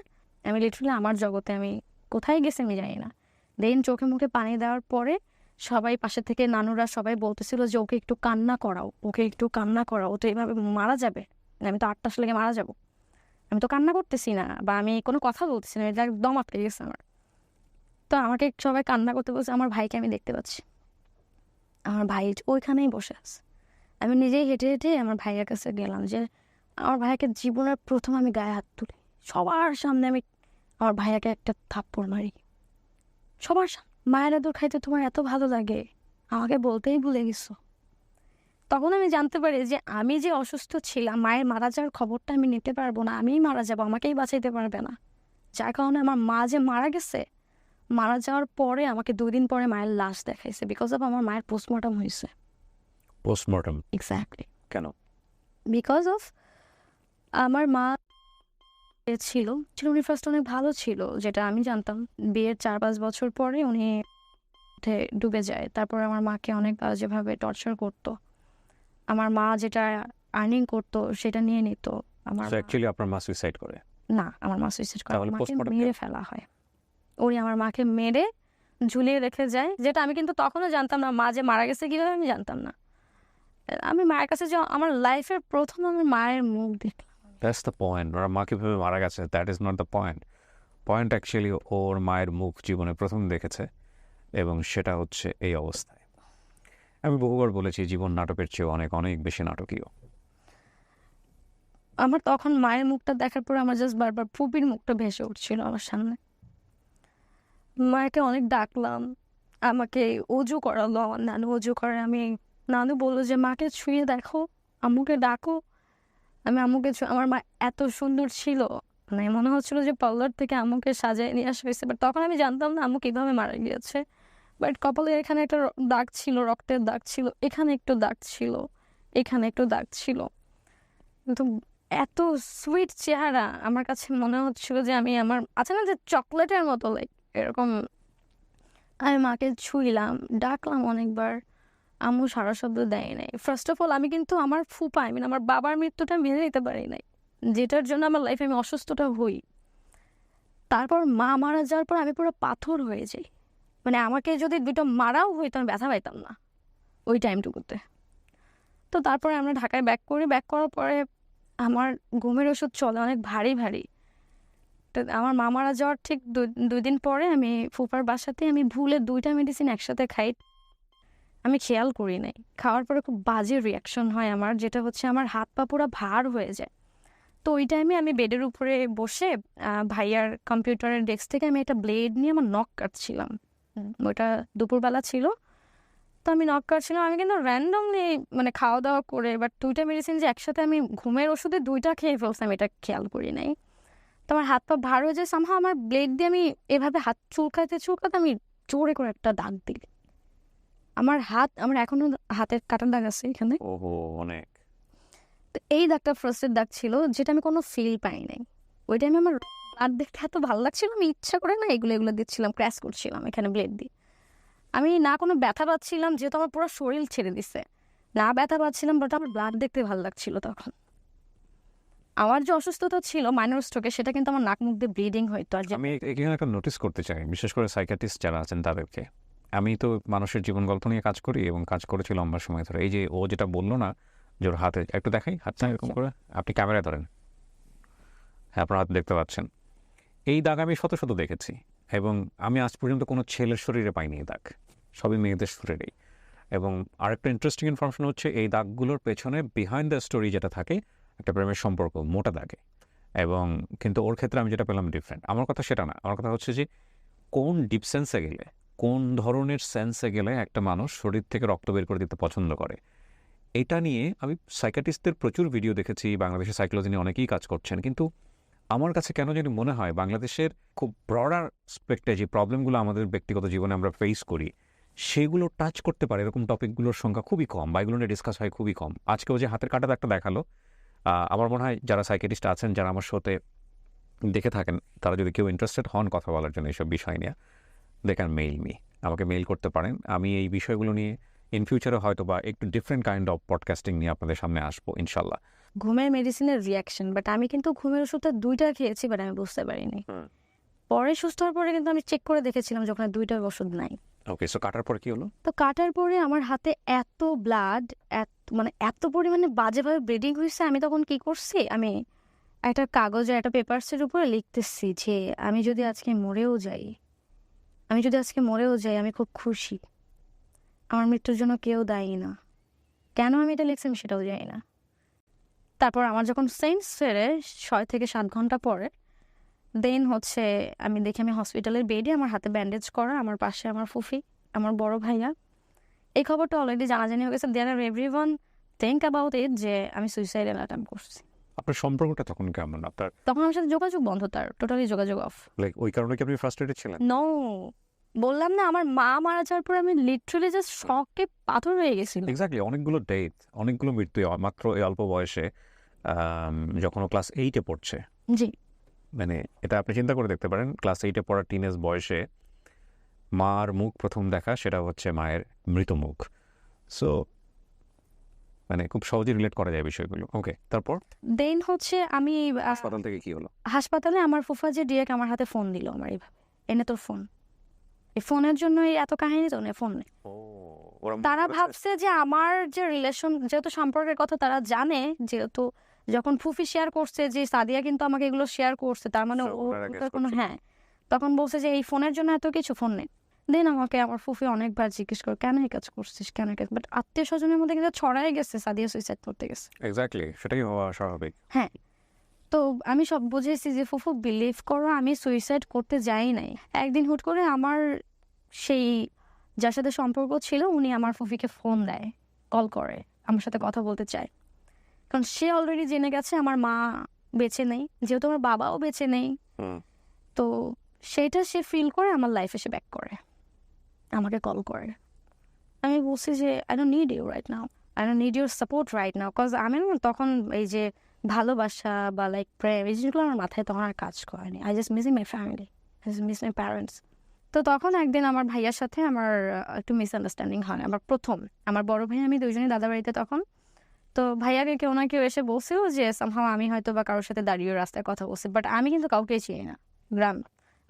আমি লিটারেলি আমার জগতে, আমি কোথায় গেছি আমি জানি না। দেন চোখে মুখে পানি দেওয়ার পরে সবাই পাশে থেকে নানুরা সবাই বলতেছিল যে ওকে একটু কান্না করাও, ও তো এইভাবে মারা যাবে, আমি তো 8টার লেগে মারা যাব। আমি তো কান্না করতেছি না, বা আমি কোনো কথা বলতেছি না, এটা একদম আটকে গেছে আমার। তো আমাকে সবাই কান্না করতে বলছে। আমার ভাইকে আমি দেখতে পাচ্ছি, আমার ভাই ওইখানেই বসে আছে। আমি নিজেই হেঁটে হেঁটে আমার ভাইয়ের কাছে গেলাম, যে আমার ভাইয়াকে জীবনের প্রথম আমি গায়ে হাত তুলি, সবার সামনে আমি আমার ভাইয়াকে একটা থাপ্পড় মারি, সবার সামনে। মায়ের আদর খাইতে তোমার এত ভালো লাগে, আমাকে বলতেই ভুলে গেছো। তখন আমি জানতে পারি যে আমি যে অসুস্থ ছিলাম, মায়ের মারা যাওয়ার খবরটা আমি নিতে পারবো না, আমিই মারা যাবো, আমাকেই বাঁচাইতে পারবে না। যার কারণে আমার মা যে মারা গেছে মারা যাওয়ার পরে আমাকে 2 দিন পরে মায়ের লাশ দেখাইছে, বিকজ অফ আমার মায়ের পোস্টমর্টম হয়েছে। পোস্টমর্টম এক্স্যাক্টলি, কেন? বিকজ অফ আমার মা ছিল ছিল উনি ফার্স্ট অনেক ভালো ছিল, যেটা আমি জানতাম। বিয়ের 4-5 বছর পরে উনি ডুবে যায়। তারপর আমার মাকে অনেক যেভাবে টর্চার করতো, আমার মা যেটা আর্নিং করতো সেটা নিয়ে নিত। আমার সো অ্যাকচুয়ালি আপনার মা সুইসাইড করে? না, আমার মা সুইসাইড করে, তাহলে আমার মাকে postmortem মেরে কেন? ফেলা হয়। উনি আমার মাকে মেরে ঝুলিয়ে রেখে যায়, যেটা আমি কিন্তু তখনও জানতাম না। মা যে মারা গেছে কিভাবে আমি জানতাম না। আমি মায়ের কাছে যে আমার লাইফের প্রথম আমার মায়ের মুখ দেখলাম। That's the point. ওরা মা কীভাবে মারা গেছে, that is not the point. Point actually ওর মায়ের মুখ জীবনে প্রথম দেখেছে, এবং সেটা হচ্ছে এই অবস্থায়। আমি বহুবার বলেছি জীবন নাটকের চেয়ে অনেক অনেক বেশি নাটকীয়। আমার তখন মায়ের মুখটা দেখার পরে আমার জাস্ট বারবার ফুপির মুখটা ভেসে উঠছিল আমার সামনে। মাকে অনেক ডাকলাম, আমাকে অজু করালো আমার নানু, অজু করে আমি, নানু বললো যে মাকে ছুঁয়ে দেখো, আম্মুকে ডাকো। আমি আম্মুকে আমার মা এত সুন্দর ছিল, মানে মনে হচ্ছিল যে পার্লার থেকে আম্মুকে সাজায় নিয়ে আসা হয়েছে। বাট তখন আমি জানতাম না আম্মু কিভাবে মারা গিয়েছে। বাট কপালের এখানে একটা দাগ ছিল, রক্তের দাগ ছিল, এখানে একটু দাগ ছিল, এখানে একটু দাগ ছিল। কিন্তু এত সুইট চেহারা, আমার কাছে মনে হচ্ছিল যে আমি আমার আছে না যে চকলেটের মতো, লাইক এরকম। আমি মাকে ছুঁইলাম, ডাকলাম অনেকবার, আম্মু সারা শব্দ দেয় নাই। ফার্স্ট অফ অল আমি কিন্তু আমার ফুপা, আই মিন আমার বাবার মৃত্যুটা মেনে নিতে পারি নাই, যেটার জন্য আমার লাইফে আমি অসুস্থটা হই। তারপর মা মারা যাওয়ার পর আমি পুরো পাথর হয়ে যাই। মানে আমাকে যদি দুটো মারাও হইতো আমি ব্যথা পাইতাম না ওই টাইমটুকুতে। তো তারপরে আমরা ঢাকায় ব্যাক করি, ব্যাক করার পরে আমার ঘুমের ওষুধ চলে অনেক ভারী ভারী। তো আমার মা মারা যাওয়ার ঠিক 2 দিন পরে আমি ফুপার বাসাতে আমি ভুলে 2টা মেডিসিন একসাথে খাই। আমি খেয়াল করি নাই, খাওয়ার পরে খুব বাজে রিয়াকশন হয় আমার, যেটা হচ্ছে আমার হাত পা পুরো ভার হয়ে যায়। তো ওই টাইমে আমি বেডের উপরে বসে ভাইয়ার কম্পিউটারের ডেস্ক থেকে আমি একটা ব্লেড নিয়ে আমার নখ কাটছিলাম। ওইটা দুপুরবেলা ছিল, তো আমি নখ কাটছিলাম। আমি কিন্তু র্যান্ডমলি মানে খাওয়া দাওয়া করে, বাট 2টা মেডিসিন যে একসাথে আমি ঘুমের ওষুধে 2টা খেয়ে ফেলছি আমি এটা খেয়াল করি নাই। তো আমার হাত পা ভার হয়ে যায়, সামহাও আমার ব্লেড দিয়ে আমি এভাবে হাত চুলকাতে চুলকাতে আমি জোরে করে একটা দাগ দিই। আমার হাত, আমার এখনো হাতের কাটার দাগ আছে এখানে। ওহো, অনেক। তো এই দাগটা ফার্স্টের দাগ ছিল, যেটা আমি কোনো ফিল পাই নাই। ওই টাইমে আমার ব্লাড দেখতে এত ভালো লাগছিল, আমি ইচ্ছা করে না এগুলো এগুলো দিচ্ছিলাম, ক্র্যাশ করছিলাম এখানে ব্লেড দিয়ে। আমি না কোনো ব্যথা পাচ্ছিলাম, যেহেতু আমার পুরো শরীর ছেড়ে দিছে, না ব্যথা পাচ্ছিলাম, বাট আমার ব্লাড দেখতে ভালো লাগছিল তখন। আমার যে অসুস্থতা ছিল মাইনর স্ট্রোকে, সেটা কিন্তু আমার নাক মুখ দিয়ে ব্লিডিং হইতো। আর আমি এখানে একটা নোটিস করতে চাই, বিশেষ করে সাইকিয়াট্রিস্ট যারা আছেন তাদেরকে। আমি তো মানুষের জীবন গল্প নিয়ে কাজ করি এবং কাজ করেছি লম্বা সময় ধরে। এই যে ও যেটা বললো না, যে ওর হাতে একটু দেখাই হাতটা এরকম করে, আপনি ক্যামেরায় ধরেন, হ্যাঁ আপনার হাত দেখতে পাচ্ছেন। এই দাগ আমি শত শত দেখেছি, এবং আমি আজ পর্যন্ত কোনো ছেলের শরীরে পাইনি এই দাগ, সবই মেয়েদের শরীরেই। এবং আরেকটা ইন্টারেস্টিং ইনফরমেশন হচ্ছে এই দাগগুলোর পেছনে বিহাইন্ড দ্য স্টোরি যেটা থাকে, একটা প্রেমের সম্পর্ক মোটা দাগে। এবং কিন্তু ওর ক্ষেত্রে আমি যেটা পেলাম ডিফারেন্ট। আমার কথা সেটা না, আমার কথা হচ্ছে যে কোন ডিপ সেন্সে গেলে, কোন ধরনের সেন্সে গেলে একটা মানুষ শরীর থেকে রক্ত বের করে দিতে পছন্দ করে। এটা নিয়ে আমি সাইকিয়াট্রিস্টদের প্রচুর ভিডিও দেখেছি, বাংলাদেশের সাইকোলজি নিয়ে অনেকেই কাজ করছেন, কিন্তু আমার কাছে কেন জানি মনে হয় বাংলাদেশের খুব ব্রডার স্পেক্টে যে প্রবলেমগুলো আমাদের ব্যক্তিগত জীবনে আমরা ফেস করি, সেগুলো টাচ করতে পারে এরকম টপিকগুলোর সংখ্যা খুবই কম, বা এগুলো নিয়ে ডিসকাস হয় খুবই কম। আজকেও যে হাতের কাটা একটা দেখালো, আমার মনে হয় যারা সাইকিয়াট্রিস্ট আছেন, যারা আমার শোতে দেখে থাকেন, তারা যদি কেউ ইন্টারেস্টেড হন কথা বলার জন্য এইসব বিষয় নিয়ে, দে ক্যান মেইল মি, আমাকে মেইল করতে পারেন। আমি এই বিষয়গুলো নিয়ে ইন ফিউচারে হয়তো বা একটু ডিফারেন্ট কাইন্ড অফ পডকাস্টিং নিয়ে আপনাদের সামনে আসবো ইনশাল্লাহ। ঘুমের মেডিসিনের রিয়াকশন, বাট আমি কিন্তু ঘুমের ওষুধটা 2টা খেয়েছি, বাট আমি বুঝতে পারিনি। পরে সুস্থ হওয়ার পরে কিন্তু আমি চেক করে দেখেছিলাম যে ওখানে 2টা ওষুধ নাই। ওকে, সো কাটার পর কি হলো? তো কাটার পরে আমার হাতে এত ব্লাড, মানে এত পরিমাণে বাজেভাবে ব্লিডিং হয়েছে। আমি তখন কি করছি, আমি একটা কাগজে একটা পেপারসের উপরে লিখতেছি যে আমি যদি আজকে মরেও যাই, আমি খুব খুশি, আমার মৃত্যুর জন্য কেউ দায়ী না। কেন আমি এটা লিখছি আমি সেটাও জানি না। তারপর আমার যখন সেন্স ফেরে 6 থেকে 7 ঘন্টা পরে, দেন হচ্ছে আমি দেখি আমি হসপিটালের বেডে, আমার হাতে ব্যান্ডেজ করা, আমার পাশে আমার ফুফি, আমার বড় ভাইয়া। এই খবরটা অলরেডি জানাজানি হয়ে গেছে। দেয়ার আর এভরিওয়ান থিঙ্ক অ্যাবাউট ইট যে আমি সুইসাইডাল অ্যাটেম্প্ট করছি। আপনার সম্পর্কটা তখন কেমন? আপনার তখন আমার সাথে যোগাযোগ বন্ধ, তার টোটালি যোগাযোগ অফ। লাইক ওই কারণে কি আপনি ফ্রাস্ট্রেটেড ছিলেন? নো, বললাম না আমার মা মারা যাওয়ার পর আমি লিটারালি জাস্ট শকে পাথর হয়ে গেছিল। এক্স্যাক্টলি, অনেকগুলো ডেথ, অনেকগুলো মৃত্যু মাত্র এই অল্প বয়সে, যখন ও ক্লাস 8-এ পড়ছে। জি, মানে এটা আপনি চিন্তা করে দেখতে পারেন, ক্লাস 8-এ পড়া টিনেজ বয়সে মার মুখ প্রথম দেখা, সেটা হচ্ছে মায়ের মৃত মুখ। সো মানে খুব সহজে রিলেট করা যায় বিষয়গুলো। ওকে, তারপর দেন হচ্ছে আমি হাসপাতাল থেকে কি হলো? হাসপাতালে আমার ফুফা যে ডিরেক্ট আমার হাতে ফোন দিল, আমার এইভাবে এনে তোর ফোন, এই ফোনের জন্যই এত কাহিনী, তো ফোন নেই। ও, ওরা তারা ভাবছে যে আমার যে রিলেশন, যেহেতু সম্পর্কের কথা তারা জানে, যেহেতু যখন ফুফি শেয়ার করছে যে সাদিয়া কিন্তু আমাকে এগুলো শেয়ার করছে, তার মানে So, ওনারা guess ওটার কোনো করছে। হ্যাঁ, তখন বলছে যে এই ফোনের জন্য এত কিছু, ফোন নেই। দেন আমাকে আমার ফুফি অনেকবার জিজ্ঞেস করে কেন এই কাজ করছিস, কেন এই কাজ, বাট আত্মীয় স্বজনের মধ্যে কিন্তু ছড়াই গেছে সাদিয়া সুইসাইড করতে গেছে। এক্স্যাক্টলি, সেটাই হওয়া স্বাভাবিক। হ্যাঁ, তো আমি সব বুঝেছি যে ফুফু বিলিভ করো আমি সুইসাইড করতে যাই নাই। একদিন হুট করে আমার সেই যার সাথে সম্পর্ক ছিল উনি আমার ফুফিকে ফোন দেয়, কল করে, আমার সাথে কথা বলতে চায়, কারণ সে অলরেডি জেনে গেছে আমার মা বেঁচে নেই, যেহেতু আমার বাবাও বেঁচে নেই। হুম। তো সেটা সে ফিল করে আমার লাইফে সে ব্যাক করে, আমাকে কল করে। আমি বলছি যে I don't need you right now, I don't need your support right now, cause আমি না তখন এই যে ভালোবাসা বা লাইক প্রেম, এই জিনিসগুলো আমার মাথায় তখন আর কাজ করেনি। I just missing my family, I just miss my parents. তো তখন একদিন আমার ভাইয়ার সাথে আমার একটু মিসআন্ডারস্ট্যান্ডিং হয়। আমার বড় ভাই আমি দুইজনই দাদা বাড়িতে তখন। তো ভাইয়াকে কেউ না কেউ এসে বলছিল যে সামহাও আমি হয়তো বা কারোর সাথে দাঁড়িয়ে রাস্তায় কথা বলছি, বাট আমি কিন্তু কাউকে চিনি না। গ্রাম,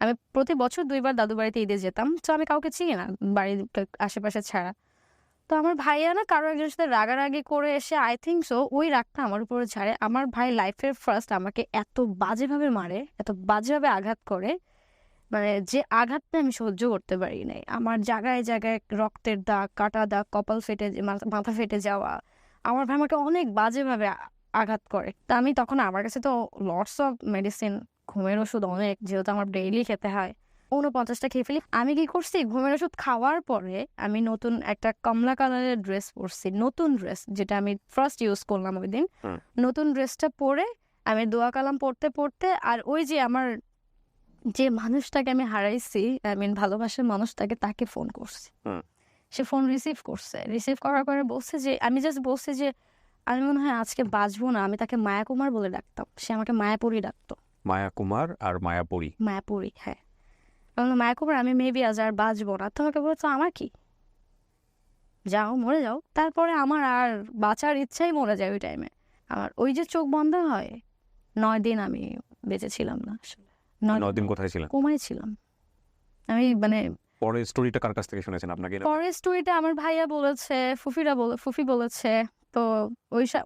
আমি প্রতি বছর 2বার দাদু বাড়িতে ঈদে যেতাম, তো আমি কাউকে চিনি না বাড়ির আশেপাশে ছাড়া। তো আমার ভাইয়া না কারো একজনের সাথে রাগারাগি করে এসে আই থিঙ্ক সো ওই রাগটা আমার উপরে ঝাড়ে। আমার ভাই লাইফের ফার্স্ট আমাকে এত বাজেভাবে মারে, এত বাজেভাবে আঘাত করে, মানে যে আঘাতটা আমি সহ্য করতে পারি নাই। আমার জায়গায় জায়গায় রক্তের দাগ, কাটা দাগ, কপাল ফেটে, মাথা ফেটে যাওয়া। আমার ভাই আমাকে অনেক বাজেভাবে আঘাত করে। তা আমি তখন, আমার কাছে তো লটস অফ মেডিসিন, ঘুমের ওষুধ অনেক, যেহেতু আমার ডেইলি খেতে হয়, 49টা খেয়ে ফেলি। আমি কি করছি, ঘুমের ওষুধ খাওয়ার পরে আমি নতুন একটা কমলা কালারের ড্রেস পরছি, নতুন ড্রেস, যেটা আমি ফার্স্ট ইউজ করলাম ওই দিন। হুম। নতুন ড্রেসটা পরে আমি দোয়া কালাম পড়তে পড়তে, আর ওই যে আমার যে মানুষটাকে আমি হারাইছি, আই মিন ভালোবাসার মানুষটাকে, তাকে ফোন করছি। হুম। সে ফোন রিসিভ করছে, রিসিভ করার পরে বলছে যে, আমি জাস্ট বলছি যে আমি মনে হয় আজকে বাঁচবো না। আমি তাকে মায়া কুমার বলে ডাকতাম, সে আমাকে মায়াপুরী ডাকতো। মায়া কুমার আর মায়াপুরী। মায়াপুরী, হ্যাঁ। মায়া কুমার, আমি মেবি আজ আর বাঁচবো না। তো আমাকে বলছো আমার কি, যাও মরে যাও। তারপরে আমার আর বাঁচার ইচ্ছাই মরে যায় ওই টাইমে। আমার ওই যে চোখ বন্ধ হয়, 9 দিন আমি বেঁচে ছিলাম না আসলে। 9 দিন কোথায় ছিলেন? কোমায় ছিলাম আমি, মানে পরে স্টোরিটা কার কাছ থেকে শুনেছেন? আপনাকে না? পরের স্টোরিটা আমার ভাইয়া বলেছে, ফুফি বলেছে। তো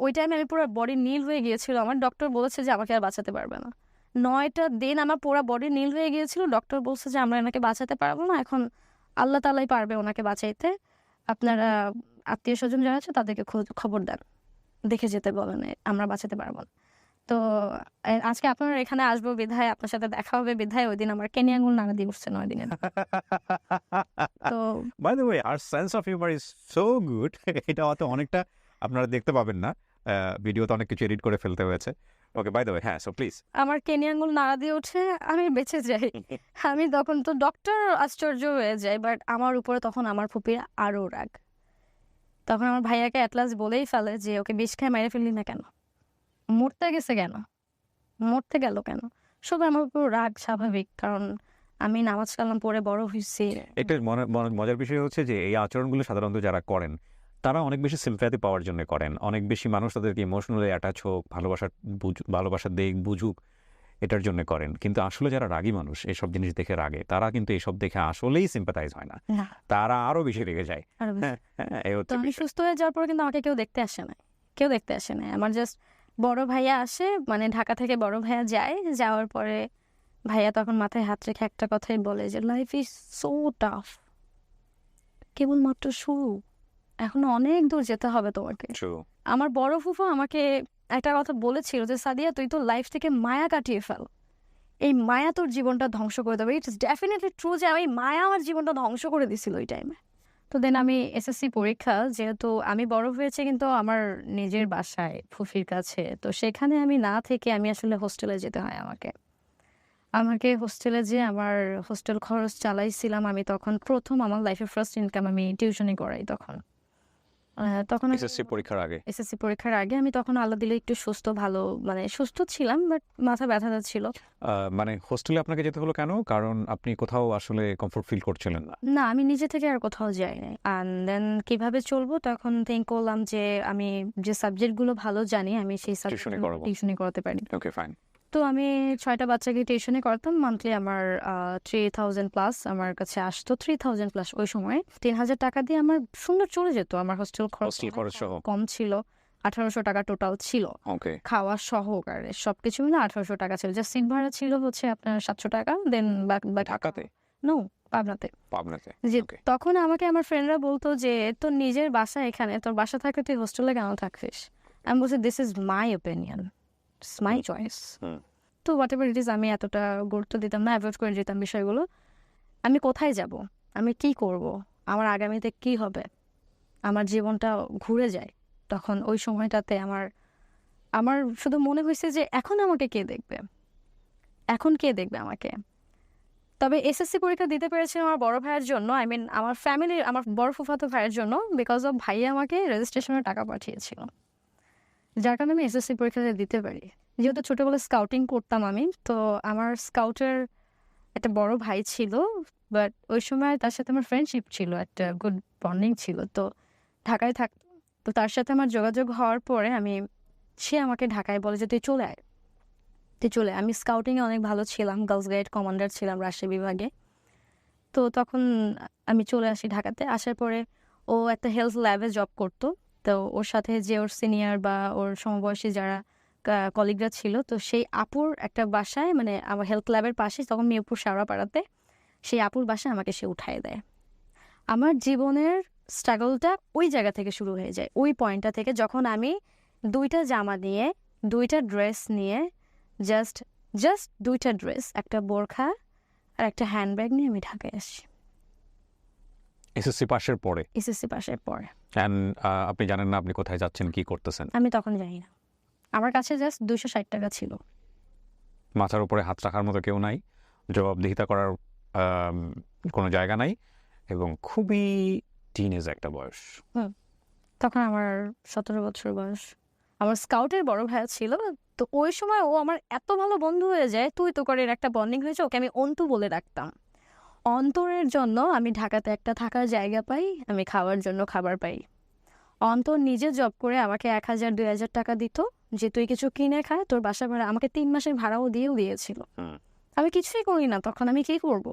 ওই টাইমে আমি পুরো বডি নীল হয়ে গিয়েছিল। আমার ডক্টর বলেছে যে আমাকে আর বাঁচাতে পারবে না। 9টা দিন আমার পুরো বডি নীল হয়ে গিয়েছিল। ডক্টর বলছে যে আমরা এনাকে বাঁচাতে পারবো না, এখন আল্লাহ তাআলাই পারবে ওনাকে বাঁচাইতে। আপনারা আত্মীয় স্বজন যারা আছে তাদেরকে খবর দেন, দেখে যেতে বলেন, আমরা বাঁচাতে পারবো না। তো আজকে আপনারা এখানে আসবো বিধায়, আপনার সাথে দেখা হবে বিধায় ওই দিন আমার কেনে আঙুল নাড়া দিয়ে উঠছে 9 দিনের। তো বাই দ্য ওয়ে, আর sense of humour is so good. এটা হয়তো অনেকটা আপনারা দেখতে পাবেন না, ভিডিওতে অনেক কিছু এডিট করে ফেলতে হয়েছে। ওকে, বাই দ্য ওয়ে, হ্যাঁ, সো প্লিজ। আমার কেনি আঙুল নাড়া দিয়ে উঠে আমি বেঁচে যাই। আমি তখন তো ডক্টর আশ্চর্য হয়ে যায়, বাট আমার উপরে তখন আমার ফুপির আরো রাগ। তখন আমার ভাইয়াকে অ্যাটলাস বলেই ফেলে যে ওকে বিষ খেয়ে মেরে ফেললি না কেন, মরতে গেছে কেন, মরতে গেল কেন। সব আমার উপর রাগ স্বাভাবিক, কারণ আমি নামাজ কালাম পড়ে বড় হয়েছি। একটা মজার বিষয় হচ্ছে যে এই আচরণগুলো সাধারণত যারা করেন তারা অনেক বেশি সিম্প্যাথি পাওয়ার জন্য করেন। অনেক বেশি মানুষ তাদেরকে ইমোশনালি অ্যাটাচ হোক, ভালোবাসার দিক বুঝুক, এটার জন্য করেন। কিন্তু আসলে যারা রাগী মানুষ, এসব জিনিস দেখে রাগে, তারা কিন্তু এসব দেখে আসলেই সিম্প্যাথাইজ হয় না, না, তারা আরো বেশি রেগে যায়। আরো বেশি। হ্যাঁ, এই তো হচ্ছে আমি বিষয়। সুস্থ হয়ে যাওয়ার পর কিন্তু আমাকে কেউ দেখতে আসে না। আমার জাস্ট বড় ভাইয়া আসে, মানে ঢাকা থেকে বড় ভাইয়া যায়, যাওয়ার পরে ভাইয়া তখন মাথায় হাত রেখে একটা কথাই বলে যে লাইফ ইজ সো টাফ, কেবলমাত্র শুরু, এখনো অনেক দূর যেতে হবে তোমাকে। True. আমার বড় ফুফু আমাকে একটা কথা বলেছিল যে সাদিয়া তুই তো লাইফ থেকে মায়া কাটিয়ে ফেল, এই মায়া তোর জীবনটা ধ্বংস করে দেবে। ইটস ডেফিনেটলি ট্রু যে ওই মায়া আমার জীবনটা ধ্বংস করে দিছিল ওই টাইমে। তো দেন আমি এসএসসি পরীক্ষা, যেহেতু আমি বড় হয়েছি কিন্তু আমার নিজের বাসায় ফুফির কাছে। তো সেখানে আমি না থেকে আমি আসলে হোস্টেলে যেতে হয় আমাকে। আমাকে হোস্টেলে যেয়ে আমার হোস্টেল খরচ চালাইছিলাম আমি তখন ১ম আমার লাইফের ফার্স্ট ইনকাম আমি টিউশনি করাই তখন। তখন আমি এসএসসি পরীক্ষার আগে? এসএসসি পরীক্ষার আগে আমি তখন আল্লাহ দিলে একটু সুস্থ ভালো মানে সুস্থ ছিলাম বাট মাথা ব্যথাটা ছিল। মানে হোস্টেলে আপনাকে যেতে হলো কেন? কারণ আপনি কোথাও আসলে কমফোর্ট ফিল করছিলেন না। না, আমি নিজে থেকে আর কোথাও যাই নাই। অ্যান্ড দেন কিভাবে চলবো তখন থিঙ্ক করলাম যে আমি যে সাবজেক্টগুলো ভালো জানি আমি সেই টিউশনি সাবজেক্টগুলো করাবো। টিউশনি করাতে পারি। ওকে, ফাইন। তো আমি ৬টা বাচ্চাকে টিউশনি করতাম। মান্থলি আমার ৩,০০০ প্লাস আমার কাছে আসতো। ৩,০০০ প্লাস ওই সময়ে। ৳৩,০০০ দিয়ে আমার সুন্দর চলে যেত। আমার হোস্টেল খরচ হোস্টেল অনেক খরচ সহ? কম ছিল। ৳১,৮০০ টোটাল ছিল। ওকে। খাওয়া সহকারে সবকিছু মিলে ৳১,৮০০ ছিল। জাস্ট সিট ভাড়া ছিল হচ্ছে আপনার ৳৭০০ দেন বাকি ঢাকাতে? নো, পাবনাতে। পাবনাতে? যে ওকে। তখন আমাকে আমার ফ্রেন্ডরা বলতো যে, "তোর নিজের বাসা এখানে। তোর বাসা থাকলে তুই হোস্টেলে কেন থাকিস?" আমি বলছি, "this is my opinion. It's my choice." Hmm. তো হোয়াট এভার ইট ইজ আমি এতটা গুরুত্ব দিতাম না, এভয়েড করে যেতাম বিষয়গুলো। আমি কোথায় যাব? আমি কি করব? আমার আগামীতে কি হবে? আমার জীবনটা ঘুরে যায়। তখন ওই সময়টাতে আমার আমার শুধু মনে হইছে যে এখন আমাকে কে দেখবে? এখন কে দেখবে আমাকে? তবে এসএসসি পরীক্ষা দিতে পেরেছিলাম আমার বড় ভাইয়ের জন্য। আই মিন আমার ফ্যামিলির আমার বড় ফুফাতো ভাইয়ের জন্য। বিকজ অফ ভাইয়া আমাকে রেজিস্ট্রেশনের টাকা পাঠিয়েছিল। যার কারণে আমি এসএসসি পরীক্ষাটা দিতে পারি। যেহেতু ছোটবেলায় স্কাউটিং করতাম আমি, তো আমার স্কাউটের একটা বড় ভাই ছিল। বাট ওই সময় তার সাথে আমার ফ্রেন্ডশিপ ছিল, একটা গুড বন্ডিং ছিল। তো ঢাকায় থাকতো। তো তার সাথে আমার যোগাযোগ হওয়ার পরে সে আমাকে ঢাকায় বলে যে, "তুই চলে আয়। তুই চলে আয়।" আমি স্কাউটিংয়ে অনেক ভালো ছিলাম। গার্লস গাইড কমান্ডার ছিলাম রাজশাহী বিভাগে। তো তখন আমি চলে আসি ঢাকাতে। আসার পরে ও একটা হেলথ ল্যাবে জব করতো। তো ওর সাথে যে ওর সিনিয়র বা ওর সমবয়সী যারা কলিগরা ছিল, তো সেই আপুর একটা বাসায় মানে আমার হেলথ ল্যাবের পাশে তখন মিরপুর শেওড়াপাড়াতে, সেই আপুর বাসায় আমাকে সে উঠায় দেয়। আমার জীবনের স্ট্রাগলটা ওই জায়গা থেকে শুরু হয়ে যায়। ওই পয়েন্টটা থেকে যখন আমি ২ টা জামা নিয়ে, ২ টা ড্রেস নিয়ে জাস্ট জাস্ট ২ টা ড্রেস, একটা বোরখা আর একটা হ্যান্ডব্যাগ নিয়ে আমি ঢাকায় আসি। এসএসসি পাশের পরে? এসএসসি পাশের পরে। অ্যান্ড আপনি জানেন না আপনি কোথায় যাচ্ছেন, কি করতেছেন? আমি তখন জানি না। আমার কাছে জাস্ট ৳২৬০ ছিল। মাথার উপরে হাত রাখার মতো কেউ নাই। জবাবদিহিতা করার আম কোনো জায়গা নাই এবং খুবই টিনেজ একটা বয়স। তখন আমার ১৭ বছর বয়স। আমার স্কাউটের বড় ভাইয়া ছিল। তো ওই সময় ও আমার এত ভালো বন্ধু হয়ে যায়, তুই তো করে একটা বন্ডিং হয়েছে। ওকে আমি অন্তু বলে ডাকতাম। অন্তরের জন্য আমি ঢাকাতে একটা থাকার জায়গা পাই, আমি খাওয়ার জন্য খাবার পাই। অন্তর নিজে জব করে আমাকে ৳১,০০০ ৳২,০০০ দিত যে, "তুই কিছু কিনে খা, তোর বাসা ভাড়া।" আমাকে ৩ মাসের ভাড়াও দিয়েছিল। হুম। আমি কিছুই করি না তখন, আমি কি করব?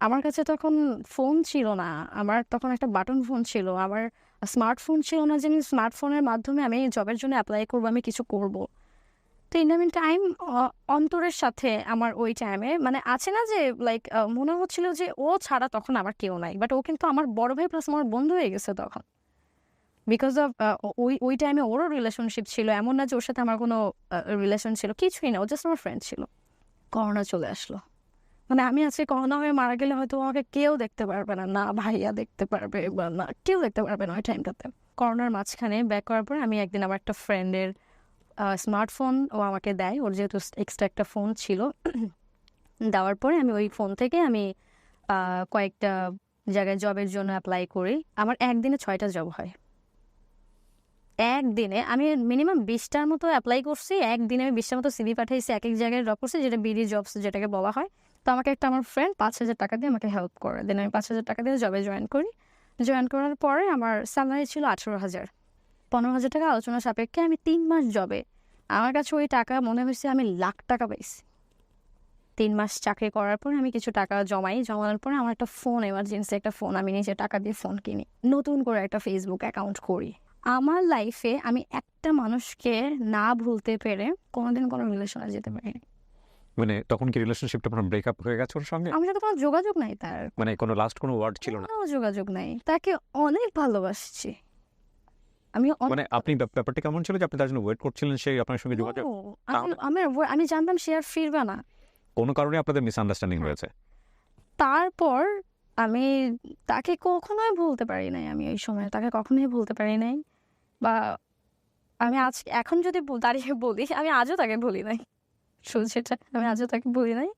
আমার কাছে তখন ফোন ছিল না। আমার তখন একটা বাটন ফোন ছিল। আমার স্মার্টফোন ছিল না যে আমি স্মার্টফোনের মাধ্যমে আমি জবের জন্য এপ্লাই করব, আমি কিছু করব। তো ইন দ্য মিন টাইম অন্তরের সাথে আমার ওই টাইমে মানে আছে না যে লাইক মনে হচ্ছিল যে ও ছাড়া তখন আমার কেউ নাই। বাট ও কিন্তু আমার বড় ভাই প্লাস আমার বন্ধু হয়ে গেছে তখন। বিকজ অফ ওই টাইমে ওরও রিলেশনশিপ ছিল। এমন না যে ওর সাথে আমার কোনো রিলেশন ছিল। কিছুই না। ও জাস্ট আমার ফ্রেন্ড ছিল। করোনা চলে আসলো। মানে আমি আজকে করোনা হয়ে মারা গেলে হয়তো আমাকে কেউ দেখতে পারবে না। না ভাইয়া দেখতে পারবে বা না কেউ দেখতে পারবে না ওই টাইমটাতে। করোনার মাঝখানে ব্যাক করার পরে আমি একদিন আমার একটা ফ্রেন্ডের স্মার্টফোন ও আমাকে দেয়। ওর যেহেতু এক্সট্রা একটা ফোন ছিল। দেওয়ার পরে আমি ওই ফোন থেকে আমি কয়েকটা জায়গায় জবের জন্য এপ্লাই করি। আমার একদিনে ৬টা জব হয়। একদিনে আমি মিনিমাম ২০টার মতো এপ্লাই করছি। একদিনে আমি ২০টার মতো সিভি পাঠাইছি। একেক জায়গায় ড্রপ করছি, যেটা বিডি জবস যেটাকে বলা হয়। তো আমাকে আমার ফ্রেন্ড ৳৫,০০০ দিয়ে আমাকে হেল্প করে। দেন আমি ৳৫,০০০ দিয়ে জবে জয়েন করি। জয়েন করার পরে আমার স্যালারি ছিল ১৮,০০০। ৳১৫,০০০ আলোচনা সাপেক্ষে আমি ৩ মাস জবে। আমার কাছে ওই টাকা মনে হইছে আমি লাখ টাকা পাইছি। ৩ মাস চাকরি করার পরে আমি কিছু টাকা জমাই। জমানোর পরে আমার একটা ফোন, এমার্জেন্সি একটা ফোন, আমি নিজে টাকা দিয়ে ফোন কিনি। নতুন করে একটা ফেসবুক অ্যাকাউন্ট করি। আমার লাইফে আমি একটা মানুষকে না ভুলতে পেরে কোনোদিন কোনো রিলেশনে যেতে পারিনি। মানে তখন কি রিলেশনশিপটা আপনার ব্রেকআপ হয়ে গেছে ওর সঙ্গে? আমার সাথে কোনো যোগাযোগ নাই তার। মানে কোনো লাস্ট কোনো ওয়ার্ড ছিল না? কোনো যোগাযোগ নাই। তাকে অনেক ভালোবাসছি। আমি মানে আপনি ব্যাপারটা কেমন ছিল যে আপনি তার জন্য ওয়েট করছিলেন সে আপনার সঙ্গে যোগাযোগ? আমি জানতাম সে আর ফিরবে না। কোনো কারণে আপনাদের মিসআন্ডারস্ট্যান্ডিং হ্যাঁ। হয়েছে? তারপর আমি তাকে কখনোই ভুলতে পারি নাই, আমি ওই সময় তাকে কখনোই ভুলতে পারি নাই। বা আমি আজ এখন যদি দাঁড়িয়ে বলি, আমি আজও তাকে ভুলি নাই। শুধু সেটা, আমি আজও তাকে ভুলি নাই।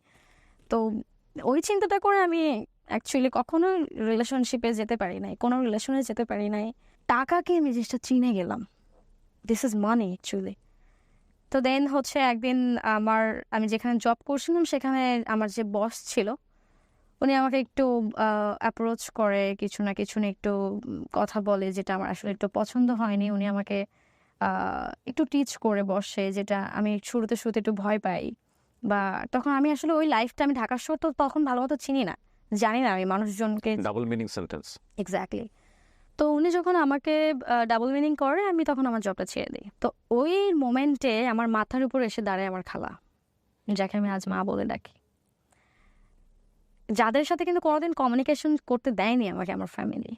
তো ওই চিন্তাটা করে আমি অ্যাকচুয়ালি কখনো রিলেশনশিপে যেতে পারি নাই, কোনো রিলেশনে যেতে পারি নাই। টাকাকে আমি জিনিসটা চিনে গেলাম, দিস ইজ মানি অ্যাকচুয়ালি। তো দেন হচ্ছে একদিন আমি যেখানে জব করছিলাম সেখানে আমার যে বস ছিল উনি আমাকে একটু অ্যাপ্রোচ করে, কিছু না কিছু নিয়ে একটু কথা বলে, যেটা আমার আসলে একটু পছন্দ হয়নি। উনি আমাকে একটু টিচ করে বসে, যেটা আমি শুরুতে শুরুতে একটু ভয় পাই। বা তখন আমি আসলে ওই লাইফটা, আমি ঢাকা শহর তো তখন ভালো মতো চিনি না, জানি না আমি মানুষজনকে। Double meaning sentence. এক্স্যাক্টলি। তো উনি যখন আমাকে ডাবল মিনিং করে, আমি তখন আমার জবটা ছেড়ে দিই। তো ওই মোমেন্টে আমার মাথার উপর এসে দাঁড়ায় আমার খালা, যাকে আমি আজ মা বলে ডাকি, যাদের সাথে কিন্তু কোনোদিন কমিউনিকেশন করতে দেয়নি আমাকে আমার ফ্যামিলি।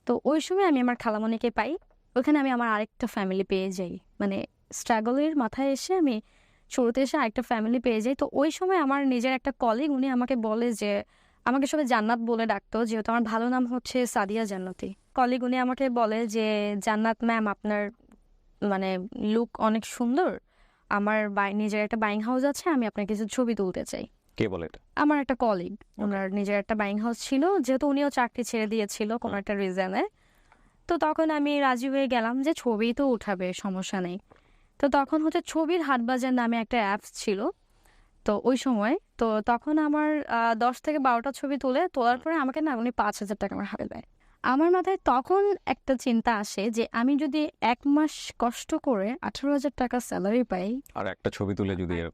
তো ওই সময় আমি আমার খালামণিকে পাই, ওইখানে আমি আমার আরেকটা ফ্যামিলি পেয়ে যাই। মানে স্ট্রাগলের মাথায় এসে আমি শুরুতে এসে আরেকটা ফ্যামিলি পেয়ে যাই। তো ওই সময় আমার নিজের একটা কলিগ, উনি আমাকে বলে যে, আমাকে সবাই জান্নাত বলে ডাকতো, যেহেতু আমার ভালো নাম হচ্ছে সাদিয়া জান্নাতি। কলিগ উনি আমাকে বলে যে, জান্নাত ম্যাম, আপনার মানে লুক অনেক সুন্দর, আমার নিজের একটা বাইং হাউস আছে, আমি আপনার কিছু ছবি তুলতে চাই। কে বলে এটা? আমার একটা কলিগ, ওনার নিজের একটা বাইং হাউস ছিল, যেহেতু উনিও চাকরি ছেড়ে দিয়েছিল কোনো একটা রিজনে। তো তখন আমি রাজি হয়ে গেলাম যে ছবি তো উঠাবে, সমস্যা নেই। তো তখন হচ্ছে ছবির হাটবাজার নামে একটা অ্যাপস ছিল। তো ওই সময় তো তখন আমার 10 থেকে 12টা ছবি তোলার পরে আমাকে না উনি 5,000 টাকা আমার হাতে দেয়। আমার মাথায় তখন একটা চিন্তা আসে যে আমি যদি 1 মাস কষ্ট করে 18,000 টাকা স্যালারি পাই, আর একটা ছবি তুলে যদি আর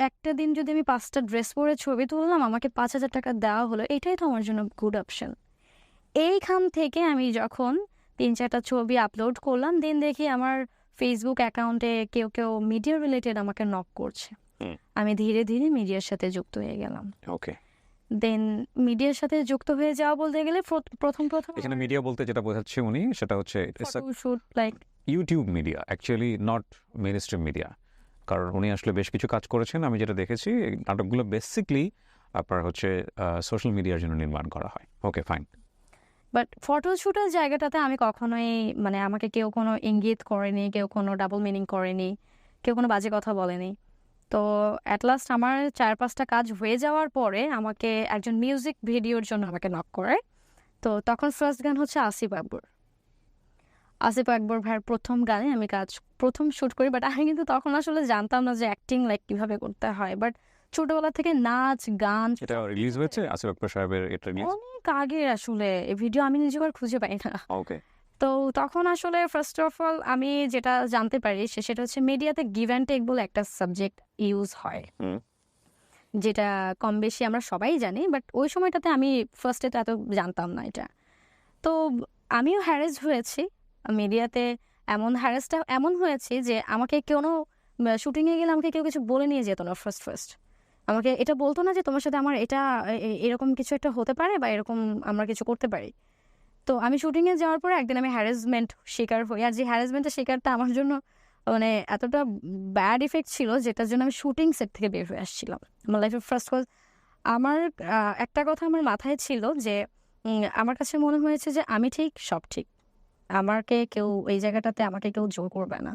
একটা দিন যদি আমি 5টা ড্রেস পরে ছবি তুললাম, আমাকে 5,000 টাকা দেওয়া হলো, এটাই তো আমার জন্য গুড অপশন। এইখান থেকে আমি যখন 3-4টা ছবি আপলোড করলাম, দেন দেখি আমার ফেসবুক অ্যাকাউন্টে কেউ কেউ মিডিয়া রিলেটেড আমাকে নক করছে। আমি ধীরে ধীরে মিডিয়ার সাথে যুক্ত হয়ে গেলাম। ওকে। দেন মিডিয়ার সাথে যুক্ত হয়ে যাওয়া বলতে গেলে প্রথম এখানে মিডিয়া বলতে যেটা বোঝাচ্ছে উনি, সেটা হচ্ছে shoot like YouTube media, actually not main stream media. কারণ উনি আসলে বেশ কিছু কাজ করেছেন, আমি যেটা দেখেছি এই নাটকগুলো বেসিকলি আপনার হচ্ছে সোশ্যাল মিডিয়ার জন্য নির্মাণ করা হয়। ওকে, ফাইন। বাট ফটোশুটের জায়গাটাতে আমি কখনোই, মানে আমাকে কেউ কোনো ইঙ্গিত করেনি, কেউ কোনো ডাবল মিনিং করেনি, কেউ কোনো বাজে কথা বলেনি। তো অ্যাট লাস্ট আমার 4-5টা কাজ হয়ে যাওয়ার পরে আমাকে একজন মিউজিক ভিডিওর জন্য আমাকে নক করে। তো তখন ফার্স্ট গান হচ্ছে আসিফ আকবর ভাইয়ের প্রথম গানে আমি প্রথম শ্যুট করি। বাট আমি কিন্তু তখন আসলে জানতাম না যে অ্যাক্টিং লাইক কীভাবে করতে হয়। বাট ছোটবেলা থেকে নাচ গান, এটা রিলিজ হয়েছে আসিফ আকবর সাহেবের, এটা রিলিজ অনেক আগে আসলে এই ভিডিও আমি নিজে আর খুঁজে পাই না। ওকে। তো তখন আসলে ফার্স্ট অফ অল আমি যেটা জানতে পারি সেটা হচ্ছে মিডিয়াতে গিভ অ্যান্ড টেক বলে একটা সাবজেক্ট ইউজ হয়, যেটা কম বেশি আমরা সবাই জানি। বাট ওই সময়টাতে আমি ফার্স্টে তো এত জানতাম না এটা। তো আমিও হ্যারেস হয়েছি মিডিয়াতে। হ্যারেসটা এমন হয়েছে যে আমাকে কোনো শুটিংয়ে গেলে আমাকে কেউ কিছু বলে নিয়ে যেত না। ফার্স্ট আমাকে এটা বলতো না যে তোমার সাথে আমার এটা এরকম কিছু একটা হতে পারে বা এরকম আমরা কিছু করতে পারি। তো আমি শুটিংয়ে যাওয়ার পরে একদিন আমি হ্যারাসমেন্ট শিকার হই। আর যে হ্যারাসমেন্টের শিকারটা আমার জন্য মানে এতটা ব্যাড ইফেক্ট ছিল, যেটার জন্য আমি শুটিং সেট থেকে বের হয়ে আসছিলাম। আমার লাইফের ফার্স্ট কজ আমার একটা কথা আমার মাথায় ছিল যে আমার কাছে মনে হয়েছে যে আমি ঠিক, সব ঠিক, আমাকে কেউ এই জায়গাটাতে আমাকে কেউ জোর করবে না।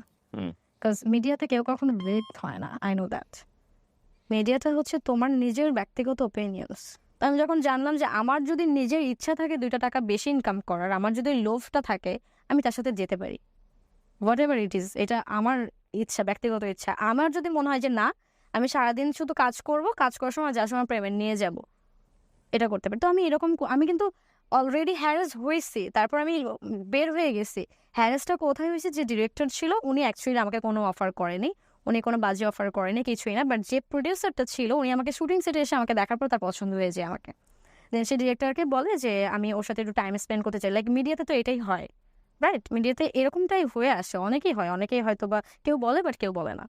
বিকজ মিডিয়াতে কেউ কখনো রেট হয় না, আই নো দ্যাট। মিডিয়াটা হচ্ছে তোমার নিজের ব্যক্তিগত ওপিনিয়ন্স। আমি যখন জানলাম যে আমার যদি নিজের ইচ্ছা থাকে 2টা টাকা বেশি ইনকাম করার, আমার যদি লোভটা থাকে, আমি তার সাথে যেতে পারি, হোয়াট এভার ইট ইজ, এটা আমার ইচ্ছা, ব্যক্তিগত ইচ্ছা। আমার যদি মনে হয় যে না, আমি সারাদিন শুধু কাজ করব, কাজ করার সময় যার সময় পেমেন্ট নিয়ে যাব, এটা করতে পারি। তো আমি কিন্তু অলরেডি হ্যারাস হয়েছি, তারপর আমি বের হয়ে গেছি। হ্যারাসটা কোথায় হয়েছে, যে ডিরেক্টর ছিল উনি অ্যাকচুয়ালি আমাকে কোনো অফার করেনি, উনি কোনো বাজে অফার করেনি, কিছুই না। বাট যে প্রডিউসারটা ছিল উনি আমাকে শুটিং সেটে এসে আমাকে দেখার পর তার পছন্দ হয়ে যায় আমাকে। দেন সে ডিরেক্টরকে বলে যে আমি ওর সাথে একটু টাইম স্পেন্ড করতে চাই। লাইক মিডিয়াতে তো এটাই হয়, রাইট? মিডিয়াতে এরকমটাই হয়ে আসে, অনেকেই হয়তো বা কেউ বলে বাট কেউ বলে না।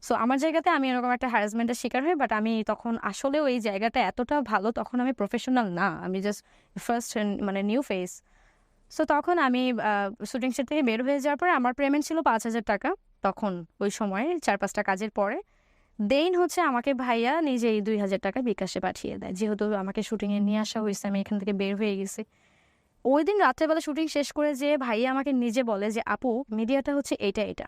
সো আমার জায়গাতে আমি এরকম একটা হ্যারাসমেন্টের শিকার হই। বাট আমি তখন আসলেও এই জায়গাটা এতটা ভালো, তখন আমি প্রফেশনাল না, আমি জাস্ট ফার্স্ট মানে নিউ ফেস। সো তখন আমি শুটিং সেট থেকে বের হয়ে যাওয়ার পরে আমার পেমেন্ট ছিল 5,000 টাকা তখন, ওই সময়ে 4-5টা কাজের পরে। দেন হচ্ছে আমাকে ভাইয়া নিজেই 2,000 টাকা বিকাশে পাঠিয়ে দেয়, যেহেতু আমাকে শুটিংয়ে নিয়ে আসা হয়েছে, আমি এখান থেকে বের হয়ে গেছি। ওই দিন রাত্রেবেলা শুটিং শেষ করে যে ভাইয়া আমাকে নিজে বলে যে আপু মিডিয়াটা হচ্ছে এটা এটা।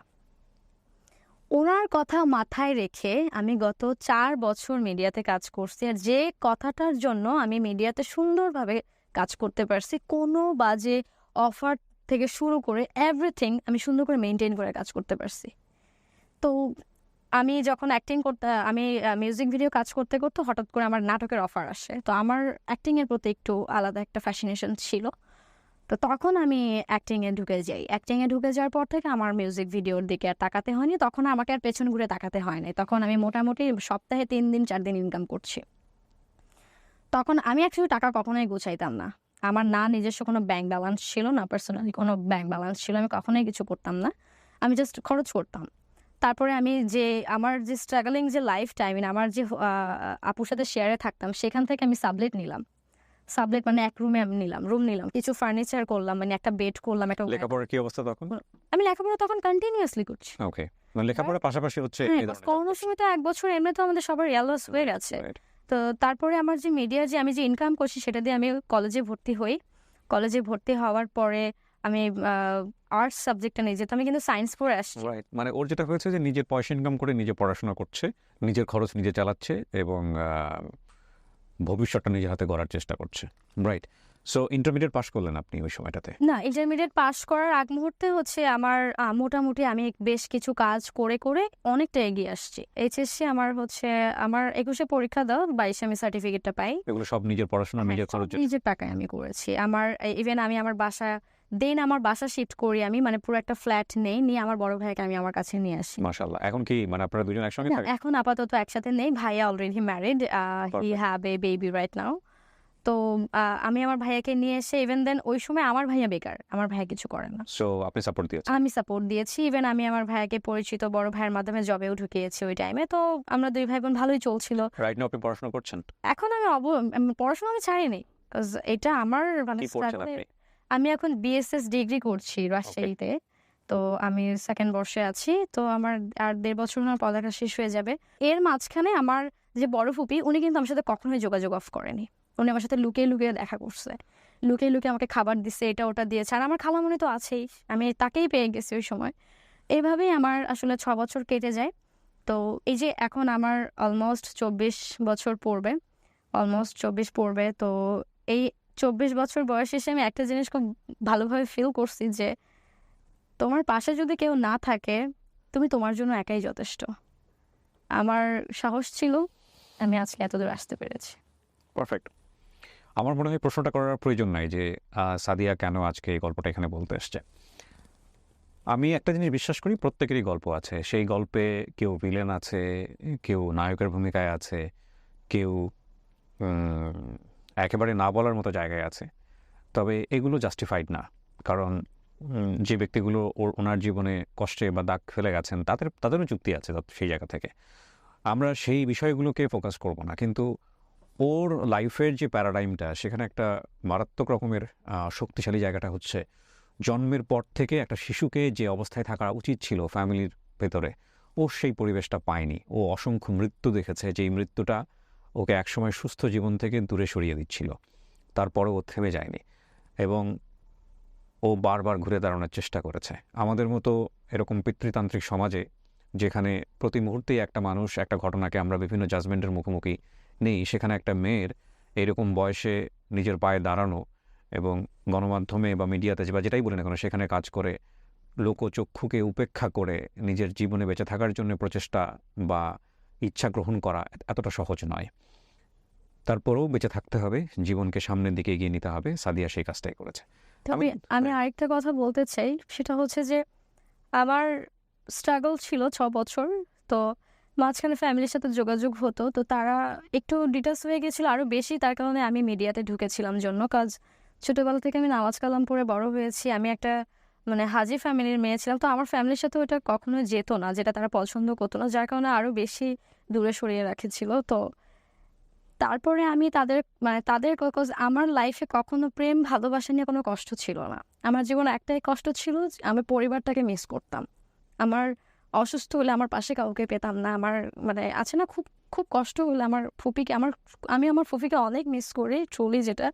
ওনার কথা মাথায় রেখে আমি গত 4 বছর মিডিয়াতে কাজ করছি, আর যে কথাটার জন্য আমি মিডিয়াতে সুন্দরভাবে কাজ করতে পারছি, কোনো বাজে অফার থেকে শুরু করে এভরিথিং আমি সুন্দর করে মেনটেন করে কাজ করতে পারছি। তো আমি যখন অ্যাক্টিং করতে, আমি মিউজিক ভিডিও কাজ করতে করতে হঠাৎ করে আমার নাটকের অফার আসে। তো আমার অ্যাক্টিংয়ের প্রতি একটু আলাদা একটা ফ্যাসিনেশন ছিল। তো তখন আমি অ্যাক্টিংয়ে ঢুকে যাই। অ্যাক্টিংয়ে ঢুকে যাওয়ার পর থেকে আমার মিউজিক ভিডিওর দিকে আর তাকাতে হয়নি। তখন আমাকে আর পেছন ঘুরে তাকাতে হয় নাই। তখন আমি মোটামুটি সপ্তাহে 3 দিন 4 দিন ইনকাম করছি। তখন আমি অ্যাকচুয়ালি টাকা কখনোই গুছাইতাম না। আমার না নিজস্ব কোনো ব্যাংক ব্যালেন্স ছিল, না পার্সোনালি কোনো ব্যাংক ব্যালেন্স ছিল। আমি কখনোই কিছু করতাম না। আমি জাস্ট খরচ করতাম। তারপরে আমি যে আমার যে স্ট্রাগলিং যে লাইফটা, আই মিন আমার যে আপুর সাথে শেয়ারে থাকতাম, সেখান থেকে আমি সাবলেট নিলাম। সাবলেট মানে এক রুমে আমি রুম নিলাম। কিছু ফার্নিচার করলাম, মানে একটা বেড করলাম, একটা লেখাপড়ার কি অবস্থা তখন? আমি লেখাপড়া তখন কন্টিনিউয়াসলি করছি। ওকে, মানে লেখাপড়ার পাশাপাশি হচ্ছে হ্যাঁ, এই ধরনের করোনার সময় তো 1 বছর এমনি তো আমাদের সবার ইয়ারলস হয়ে গেছে। Right. তো তারপরে আমার যে মিডিয়া যে আমি যে ইনকাম করছি সেটা দিয়ে আমি কলেজে ভর্তি হই। কলেজে ভর্তি হওয়ার পরে আমি আর্টস সাবজেক্টটা নিয়ে যেতাম, আমি কিন্তু সায়েন্স পড়ে আসছি। রাইট, মানে ওর যেটা হয়েছে যে নিজের পয়সা ইনকাম করে নিজে পড়াশোনা করছে, নিজের খরচ নিজে চালাচ্ছে এবং ভবিষ্যৎটা নিজের হাতে গড়ার চেষ্টা করছে। রাইট। সো ইন্টারমিডিয়েট পাস করলেন আপনি ওই সময়টাতে? না, ইন্টারমিডিয়েট পাস করার আগ মুহূর্তে হচ্ছে আমার মোটামুটি আমি বেশ কিছু কাজ করে করে অনেকটা এগিয়ে আসছি। এইচএসসি আমার হচ্ছে আমার 21-এ পরীক্ষা দাও, 22-এ আমি সার্টিফিকেটটা পাই। এগুলো সব নিজের পড়াশোনা নিজের হ্যাঁ, সব খরচে? নিজের টাকায় আমি করেছি। আমার ইভেন আমি আমার বাসা আমার বাসা শিফট করি আমি, মানে পুরো একটা ফ্ল্যাট নেই, নিয়ে আমার বড় ভাইকে আমি আমার কাছে নিয়ে আসি। মাশাআল্লাহ। এখন কি মানে আপনারা দুজন একসঙ্গে না, থাকেন? এখন আপাতত একসাথে নেই। ভাইয়া already married, he Perfect. Have a baby right now. তো আমি আমার ভাইয়াকে নিয়ে এসে, ইভেন দেন ওই সময় আমার ভাইয়া বেকার, আমার ভাইয়া কিছু করে না। সো আপনি সাপোর্ট দিয়েছেন? আমি সাপোর্ট দিয়েছি। ইভেন আমি আমার ভাইয়াকে পরিচিত বড় ভাইয়ের মাধ্যমে জবেও ঢুকিয়েছি ওই টাইমে। তো আমরা 2 ভাই বোন ভালোই চলছিল। রাইট নাও আপনি পড়াশোনা করছেন? এখন আমি পড়াশোনা আমি ছাড়িনি। কজ এটা আমার মানে কি পড়ছেন স্ট্রাগল। আপনি? আমি এখন বিএসএস ডিগ্রি করছি রাজশাহীতে। তো আমি 2nd বর্ষে আছি। তো আমার আর 1.5 বছর আমার পড়ালেখা শেষ হয়ে যাবে। এর মাঝখানে আমার যে বড় ফুপি, উনি কিন্তু আমার সাথে কখনোই যোগাযোগ অফ করেনি। উনি আমার সাথে লুকিয়ে লুকিয়ে দেখা করছে। লুকিয়ে লুকিয়ে আমাকে খাবার দিছে, এটা ওটা দিয়েছে। আর আমার খালামণি তো আছেই। আমি তাকেই পেয়ে গেছি ওই সময়। এভাবেই আমার আসলে 6 বছর কেটে যায়। তো এই যে এখন আমার অলমোস্ট 24 বছর পড়বে। অলমোস্ট 24 পড়বে। তো এই 24 বছর বয়সে এসে আমি একটা জিনিস খুব ভালোভাবে ফিল করছি যে তোমার পাশে যদি কেউ না থাকে, তুমি তোমার জন্য একাই যথেষ্ট। আমার সাহস ছিল, আমি আজকে এতদূর আসতে পেরেছি। পারফেক্ট। আমার মনে হয় প্রশ্নটা করার প্রয়োজন নাই যে সাদিয়া কেন আজকে এই গল্পটা এখানে বলতে এসছে। আমি একটা জিনিস বিশ্বাস করি, প্রত্যেকেরই গল্প আছে। সেই গল্পে কেউ ভিলেন আছে, কেউ নায়কের ভূমিকায় আছে, কেউ একেবারে না বলার মতো জায়গায় আছে। তবে এগুলো জাস্টিফাইড না, কারণ যে ব্যক্তিগুলো ওনার জীবনে কষ্টে বা দাগ ফেলে গেছেন তাদেরও যুক্তি আছে সেই জায়গা থেকে। আমরা সেই বিষয়গুলোকে ফোকাস করব না, কিন্তু ওর লাইফের যে প্যারাডাইমটা, সেখানে একটা মারাত্মক রকমের শক্তিশালী জায়গাটা হচ্ছে জন্মের পর থেকে একটা শিশুকে যে অবস্থায় থাকা উচিত ছিল ফ্যামিলির ভেতরে, ও সেই পরিবেশটা পায়নি। ও অসংখ্য মৃত্যু দেখেছে, যেই মৃত্যুটা ওকে একসময় সুস্থ জীবন থেকে দূরে সরিয়ে দিচ্ছিল। তারপরেও ও থেমে যায়নি এবং ও বারবার ঘুরে দাঁড়ানোর চেষ্টা করেছে। আমাদের মতো এরকম পিতৃতান্ত্রিক সমাজে, যেখানে প্রতি মুহূর্তেই একটা মানুষ, একটা ঘটনাকে আমরা বিভিন্ন জাজমেন্টের মুখোমুখি নেই, সেখানে একটা মেয়ের এরকম বয়সে নিজের পায়ে দাঁড়ানো এবং গণমাধ্যমে বা মিডিয়াতে বা যেটাই বলি না কেন সেখানে কাজ করে লোকচক্ষুকে উপেক্ষা করে নিজের জীবনে বেঁচে থাকার জন্য প্রচেষ্টা বা ইচ্ছা গ্রহণ করা এতটা সহজ নয়। তারপরেও বেঁচে থাকতে হবে, জীবনকে সামনের দিকে এগিয়ে নিতে হবে। সাদিয়া সেই কাজটাই করেছে। তবে আমি আরেকটা কথা বলতে চাই, সেটা হচ্ছে যে আমার স্ট্রাগল ছিল 6 বছর। তো মাঝখানে ফ্যামিলির সাথে যোগাযোগ হতো, তো তারা একটু ডিটেলস হয়ে গেছিলো আরও বেশি। তার কারণে আমি মিডিয়াতে ঢুকেছিলাম জন্য, কাজ ছোটোবেলা থেকে আমি নামাজ কালাম পড়ে বড় হয়েছি। আমি একটা মানে হাজি ফ্যামিলির মেয়ে ছিলাম। তো আমার ফ্যামিলির সাথে ওটা কখনো যেত না, যেটা তারা পছন্দ করতো না, যার কারণে আরও বেশি দূরে সরিয়ে রাখেছিল। তো তারপরে আমি তাদের কজ আমার লাইফে কখনো প্রেম ভালোবাসা নিয়ে কোনো কষ্ট ছিল না। আমার জীবনে একটাই কষ্ট ছিল যে আমি পরিবারটাকে মিস করতাম। আমার অসুস্থ হলে আমার পাশে কাউকে পেতাম না। আমার মানে আছে না, খুব খুব কষ্ট হলে আমার ফুপিকে আমি আমার ফুপিকে অনেক মিস করি ট্রুলি। যেটা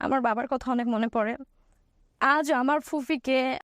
আমার বাবার কথা অনেক মনে পড়ে। আজ আমার ফুফিকে